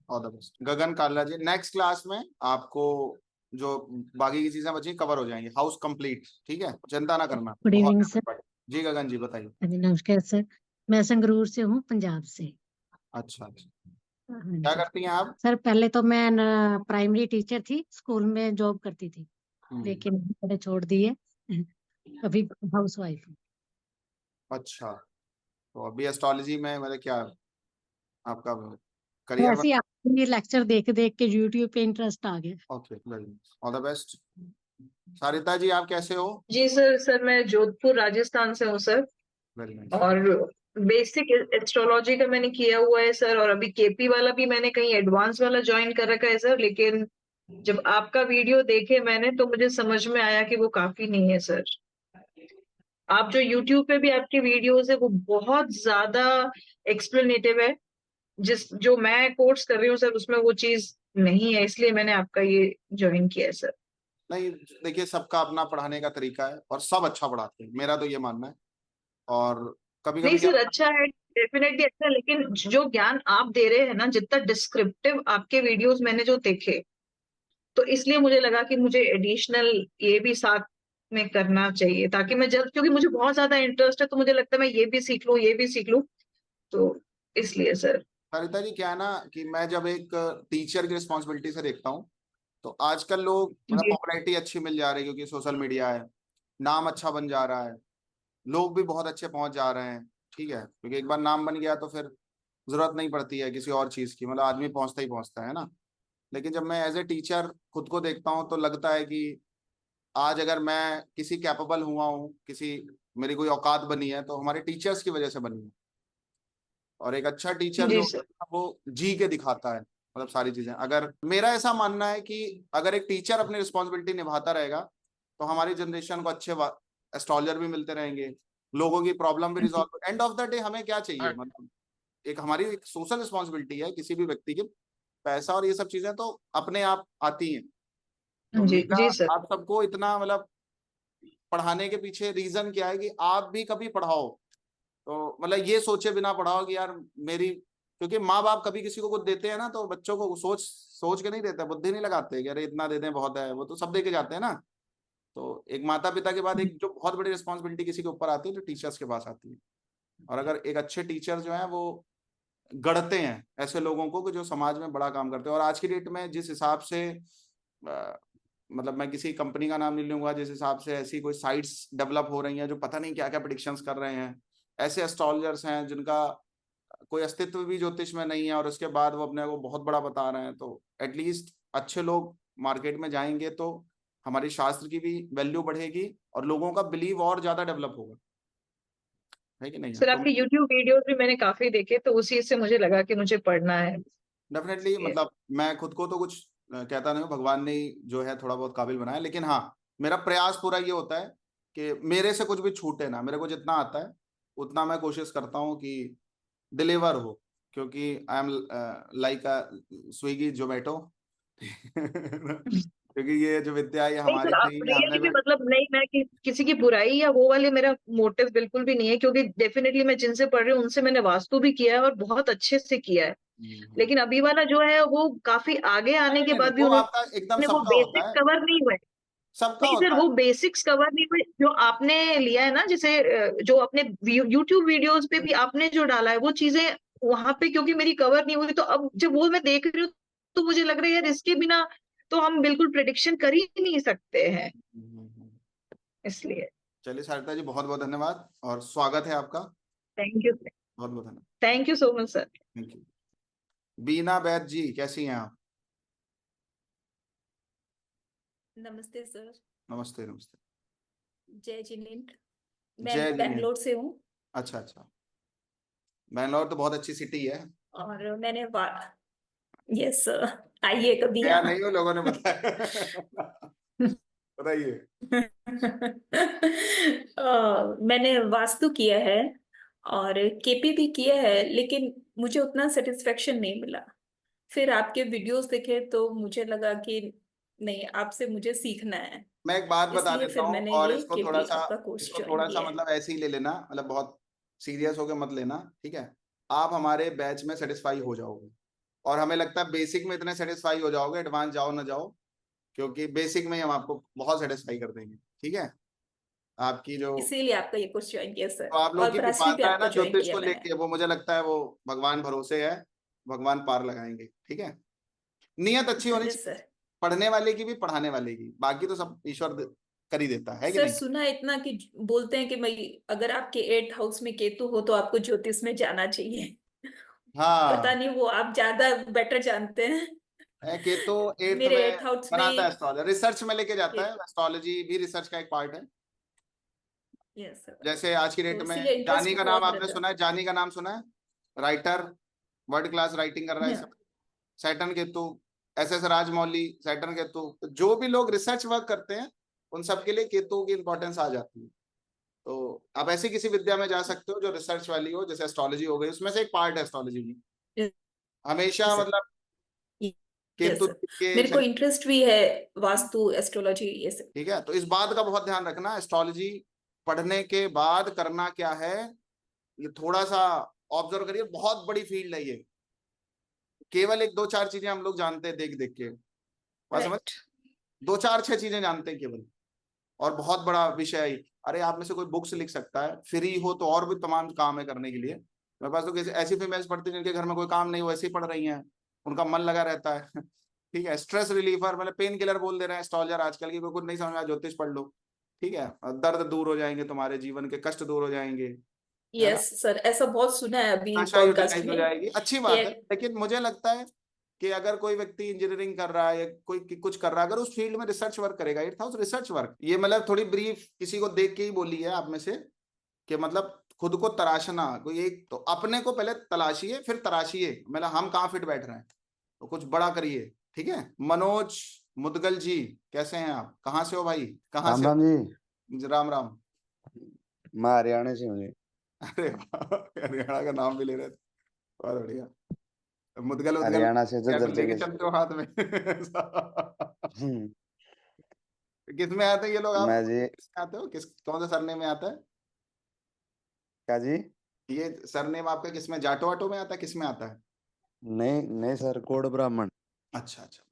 ऑल द बेस्ट। गगन काला जी, नेक्स्ट क्लास में आपको जो बाकी की चीजें बची कवर हो जाएंगी, हाउस कंप्लीट, ठीक है, चिंता ना करना। गुड बहुत इवनिंग सर। बढ़िया। जी गगन जी बताइए। हाँ जी, नमस्कार सर। मैं संगरूर से हूँ, पंजाब से। अच्छा अच्छा, हाँ क्या जी करती हैं आप? सर, पहले तो मैं प्राइमरी टीचर थी, स्कूल में जॉब करती थी, लेकिन मैंने छोड़ दी है। अभी हाउस वाइफ हूँ। अच्छा, तो अभी एस्ट्रोलॉजी में मतलब क्या आपका तो करियर? ऐसे ही आपके लेक्चर देख देख के यूट्यूब पे इंटरेस्ट आ गया। Okay, all the best. Sarita ji, आप कैसे हो? जी सर मैं जोधपुर राजस्थान से हूँ सर। Very nice. और बेसिक एस्ट्रोलॉजी का मैंने किया हुआ है सर, और अभी केपी वाला भी मैंने कहीं एडवांस वाला ज्वाइन कर रखा है सर। लेकिन जब आपका वीडियो देखे मैंने तो मुझे समझ में आया कि वो काफी नहीं है सर। आप जो यूट्यूब पे भी आपकी वीडियोस है वो बहुत ज्यादा एक्सप्लेनेटिव है, जो मैं कोर्स कर रही हूँ सर उसमें वो चीज नहीं है, इसलिए मैंने आपका ये ज्वाइन किया है सर। नहीं, देखिए सबका अपना पढ़ाने का तरीका है और सब अच्छा पढ़ाते हैं, मेरा तो ये मानना है। और कभी नहीं कभी क्या, सर, अच्छा है, डेफिनेटली अच्छा है, लेकिन जो ज्ञान आप दे रहे हैं ना, जितना डिस्क्रिप्टिव आपके वीडियोस मैंने जो देखे, तो इसलिए मुझे लगा कि मुझे एडिशनल ये भी साथ में करना चाहिए, ताकि मैं जब, क्योंकि मुझे बहुत ज्यादा इंटरेस्ट है तो मुझे लगता है मैं ये भी सीख लूं, ये भी सीख लूं, तो इसलिए सर। सरिता जी क्या है ना कि मैं जब एक टीचर की रिस्पॉन्सिबिलिटी से देखता हूँ, तो आजकल लोग मतलब जी पॉपुलैरिटी अच्छी मिल जा रही है क्योंकि सोशल मीडिया है, नाम अच्छा बन जा रहा है, लोग भी बहुत अच्छे पहुंच जा रहे हैं, ठीक है, क्योंकि एक बार नाम बन गया तो फिर जरूरत नहीं पड़ती है किसी और चीज की, मतलब आदमी पहुंचता ही पहुंचता है ना। लेकिन जब मैं एज ए टीचर खुद को देखता हूँ तो लगता है कि आज अगर मैं किसी कैपेबल हुआ हूँ, किसी मेरी कोई औकात बनी है तो हमारे टीचर्स की वजह से बनी है। और एक अच्छा टीचर जो जी होता सर। है ना, वो जी के दिखाता है, मतलब सारी चीजें। अगर मेरा ऐसा मानना है कि अगर एक टीचर अपनी रिस्पॉन्सिबिलिटी निभाता रहेगा तो हमारी जनरेशन को अच्छे एस्ट्रोलजर भी मिलते रहेंगे, लोगों की प्रॉब्लम भी resolve. End of the day हमें क्या चाहिए, हाँ, मतलब एक हमारी एक सोशल रिस्पॉन्सिबिलिटी है किसी भी व्यक्ति की। पैसा और ये सब चीजें तो अपने आप आती हैं। तो जी मेरा जी सर। आप सबको इतना मतलब पढ़ाने के पीछे रीजन क्या है कि आप भी कभी पढ़ाओ तो मतलब ये सोचे बिना पढ़ाओ कि यार मेरी, क्योंकि माँ बाप कभी किसी को कुछ देते हैं ना तो बच्चों को सोच सोच के नहीं देते, बुद्धि नहीं लगाते कि अरे इतना दे दें बहुत है, वो तो सब दे के जाते हैं ना। तो एक माता पिता के बाद एक जो बहुत बड़ी रिस्पॉन्सिबिलिटी किसी के ऊपर आती है तो टीचर्स के पास आती है। और अगर एक अच्छे टीचर जो है वो गढ़ते हैं ऐसे लोगों को कि जो समाज में बड़ा काम करते हैं। और आज की डेट में जिस हिसाब से मतलब मैं किसी कंपनी का नाम नहीं लूंगा, जिस हिसाब से ऐसी कोई साइट्स डेवलप हो रही हैं जो पता नहीं क्या क्या प्रिडिक्शंस कर रहे हैं, ऐसे एस्ट्रोलजर्स हैं जिनका कोई अस्तित्व भी ज्योतिष में नहीं है और उसके बाद वो अपने को बहुत बड़ा बता रहे हैं। तो एटलीस्ट अच्छे लोग मार्केट में जाएंगे तो हमारी शास्त्र की भी वैल्यू बढ़ेगी और लोगों का बिलीव और ज्यादा डेवलप होगा, है कि नहीं है? सर तो आपके यूट्यूब वीडियोस भी मैंने काफी देखे, तो उसी से मुझे लगा कि मुझे पढ़ना है। डेफिनेटली, मतलब मैं खुद को तो कुछ कहता नहीं हूँ, भगवान ने ही जो है थोड़ा बहुत काबिल बनाया, लेकिन हाँ मेरा प्रयास पूरा ये होता है कि मेरे से कुछ भी छूटे ना, मेरे को जितना आता है उतना मैं कोशिश करता हूँ कि डिलीवर हो, क्योंकि आई एम लाइक अ स्विगी जोमेटो क्योंकि ये जो विद्या है ये नहीं हमारी सर, आप नहीं है, हमने रियली भी, मतलब नहीं, मैं किसी की बुराई या वो वाले मेरा मोटिव बिल्कुल भी नहीं है, क्योंकि डेफिनेटली मैं जिनसे पढ़ रही हूँ उनसे मैंने वास्तु भी किया है और बहुत अच्छे से किया है। लेकिन अभी वाला जो है वो काफी आगे आने के नहीं, बाद भी वो आपका एकदम उन्होंने वो सबका होता बेसिक है। कवर नहीं हुए। सबका नहीं सर, होता है। वो बेसिक्स कवर नहीं हुए जो आपने लिया है ना, जैसे जो अपने यूट्यूब वीडियोस पे भी आपने जो डाला है वो चीजें वहां पे क्योंकि मेरी कवर नहीं हुई, तो अब जब वो मैं देख रही हूँ तो मुझे लग रहा है यार इसके बिना तो हम बिल्कुल प्रिडिक्शन कर ही नहीं सकते हैं, इसलिए। चलिए सारिता जी, बहुत बहुत धन्यवाद और स्वागत है आपका। थैंक यू, बहुत बहुत धन्यवाद। Thank you so much sir. Thank you. Beena Baid ji, कैसी हैं आप? नमस्ते सर। नमस्ते नमस्ते। जय जिनेंद्र। जय मैं जिनेंद्र। बैंगलोर से हूँ अच्छा अच्छा, बैंगलोर तो बहुत अच्छी सिटी है। और मैंने यस सर, आइए कभी गया यहाँ। नहीं हो, लोगों ने बताया। बताइए। मैंने वास्तु किया है और केपी भी किया है, लेकिन मुझे उतना सेटिस्फेक्शन नहीं मिला। फिर आपके वीडियोस देखे तो मुझे लगा कि नहीं, आपसे मुझे सीखना है, मैं एक बात बता इसलिए देता फिर हूँ, मैंने और ये इसको थोड़ा केपी सा, आपका कोर्स इसको ज्वाइन थोड़ा सा किया है। मतलब ऐसे ही ले लेना, मतलब बहुत सीरियस होकर मत लेना, ठीक है? आप हमारे बैच में सेटिस्फाई हो जाओगे, और हमें लगता है बेसिक में इतने सेटिस्फाई हो जाओगे, एडवांस जाओ ना जाओ, क्योंकि बेसिक में ही हम आपको बहुत सेटिस्फाई कर देंगे, ठीक है? आपकी जो, इसीलिए आपका ये कोर्स ज्वाइन किया सर, तो आप लोग और की पराशरी भी विफलता है आपका ना ज्वाइन ज्योतिष किया को मैंने। लेके, वो मुझे लगता है वो भगवान भरोसे है, भगवान पार लगाएंगे, ठीक है? नियत अच्छी होनी यस चाहिए, सर। पढ़ने वाले की भी पढ़ाने वाले की, बाकी तो सब ईश्वर कर ही देता है कि सर नहीं? सुना इतना कि बोलते हैं कि मैं, अगर आपके 8th हाउस में केतु हो तो आपको ज्योतिष में जाना चाहिए। पता हाँ, नहीं, वो आप ज्यादा बेटर जानते हैं। है कि तो एट्थ मेरे में 8th हाउस बनाता है में। एस्ट्रोलॉजी, रिसर्च में लेके जाता है, एस्ट्रोलॉजी भी रिसर्च का एक पार्ट है। Yes sir. जैसे आज की डेट तो में इसीलिए जानी इंटरेस्ट का नाम बहुत आपने रहता सुना है? जानी का नाम सुना है? राइटर, वर्ल्ड क्लास राइटिंग कर रहा है है। सब। Saturn Ketu, SS Rajamouli, Saturn Ketu, जो भी लोग रिसर्च वर्क करते हैं उन सब के लिए केतु की इंपॉर्टेंस आ जाती है। तो आप ऐसी किसी विद्या में जा सकते हो जो रिसर्च वाली हो, जैसे एस्ट्रोलॉजी हो गई, उसमें से एक पार्ट है एस्ट्रोलॉजी भी। हमेशा सर। मतलब यस केतु सर, के मेरे को शनि, इंटरेस्ट भी है वास्तु, एस्ट्रोलॉजी, ये सब। ठीक है? तो इस बात का बहुत ध्यान रखना, एस्ट्रोलॉजी पढ़ने के बाद करना क्या है, ये थोड़ा सा ऑब्जर्व करिए, बहुत बड़ी फील्ड है ये। केवल एक दो चार चीजें हम लोग जानते हैं देख देख के, बात समझ? राइट। दो चार छह चीजें जानते हैं केवल, और बहुत बड़ा विषय है। अरे आप में से कोई बुक्स लिख सकता है, फ्री हो तो और भी तमाम काम है करने के लिए। मेरे पास तो किसी ऐसी फीमेल्स पढ़ती हैं जिनके घर में कोई काम नहीं, वो ऐसे ही पढ़ रही हैं, उनका मन लगा रहता है। ठीक है, स्ट्रेस रिलीफर, मतलब पेन किलर बोल दे रहे हैं एस्ट्रोलॉजर आजकल की, कोई कुछ नहीं समझ में आया, ज्योतिष पढ़ लो, ठीक है? दर्द दूर हो जाएंगे, तुम्हारे जीवन के कष्ट दूर हो जाएंगे, है ना? यस सर, ऐसा बहुत सुना है अभी आशा पॉडकास्ट यूटिलाइज हो में जाएगी, अच्छी कि बात है। लेकिन मुझे लगता है कि अगर कोई व्यक्ति इंजीनियरिंग कर रहा है या कोई कुछ कर रहा है, अगर उस फील्ड में रिसर्च वर्क करेगा, 8th हाउस रिसर्च वर्क, ये मतलब थोड़ी ब्रीफ किसी को देख के ही बोली है आप में से, कि मतलब खुद को तराशना, कोई एक तो अपने को पहले तलाशिए, फिर तराशिए, मतलब हम कहाँ फिट बैठ रहे हैं, तो कुछ बड़ा करिए, ठीक है? मनोज मुदगल जी, कैसे हैं आप? कहाँ से हो भाई, कहाँ राम से हो? राम जी। राम राम। मैं हरियाणा से हूँ जी। अरे वाह, हरियाणा का नाम भी ले रहे थे, बहुत बढ़िया। मुदगल उदगल हरियाणा से क्या झज्जर कुछ लेके जिले से। चलते हो हाथ में? हम्म, किस में आते हैं ये लोग? आप मैं जी। किस में आते हो, किस कौन सा सरनेम में आता है क्या जी? ये सरनेम आपका? किस में, जाटो वाटो में आता है, किस में आता है? नहीं नहीं सर, गौड़ ब्राह्मण। अच्छा अच्छा,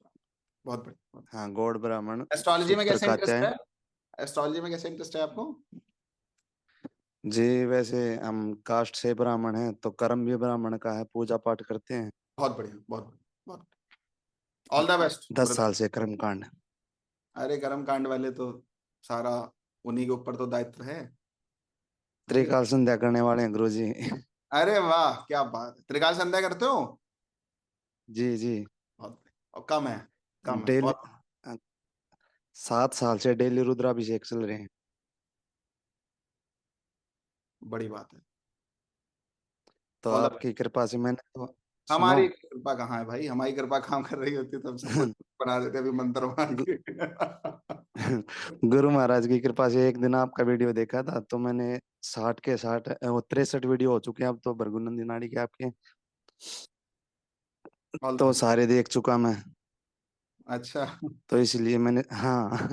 बहुत बढ़िया। हाँ, गौड़ ब्राह्मण। एस्ट्रोलॉजी में सूत्र कैसे इंटरेस्ट कात्यायन। है? एस्ट्रोलॉजी में कैसे इंटरेस्ट है आपको? जी वैसे हम कास्ट से ब्राह्मण हैं, तो कर्म भी ब्राह्मण का है, पूजा पाठ करते हैं। बहुत बढ़िया, बहुत बढ़िया, बहुत ऑल द बेस्ट 10 ब्रदर। साल से कर्म कांड। अरे कर्म कांड वाले तो सारा उन्हीं के ऊपर तो दायित्व है। त्रिकाल संध्या करने वाले हैं गुरु जी। अरे वाह, क्या बात है, त्रिकाल संध्या करते हो? जी जी। बहुत बढ़िया। और कम है, कम है डेली बहुत। 7 साल से डेली रुद्राभिषेक चल रहे हैं। बड़ी बात है। तो ऑल द आपकी कृपा से मैंने तो सुनो। हमारी कृपा कहाँ है भाई, हमारी कृपा काम कर रही होती तो हम सब कुछ बना देते अभी मंत्र मार के। गुरु महाराज की कृपा से एक दिन आपका वीडियो देखा था, तो मैंने 60 के 60 वो 63 वीडियो हो चुके हैं अब तो, भृगुनंदी नाड़ी के आपके, ऑल द तो बेस्ट। सारे देख चुका मैं। अच्छा, तो इसलिए मैंने, हाँ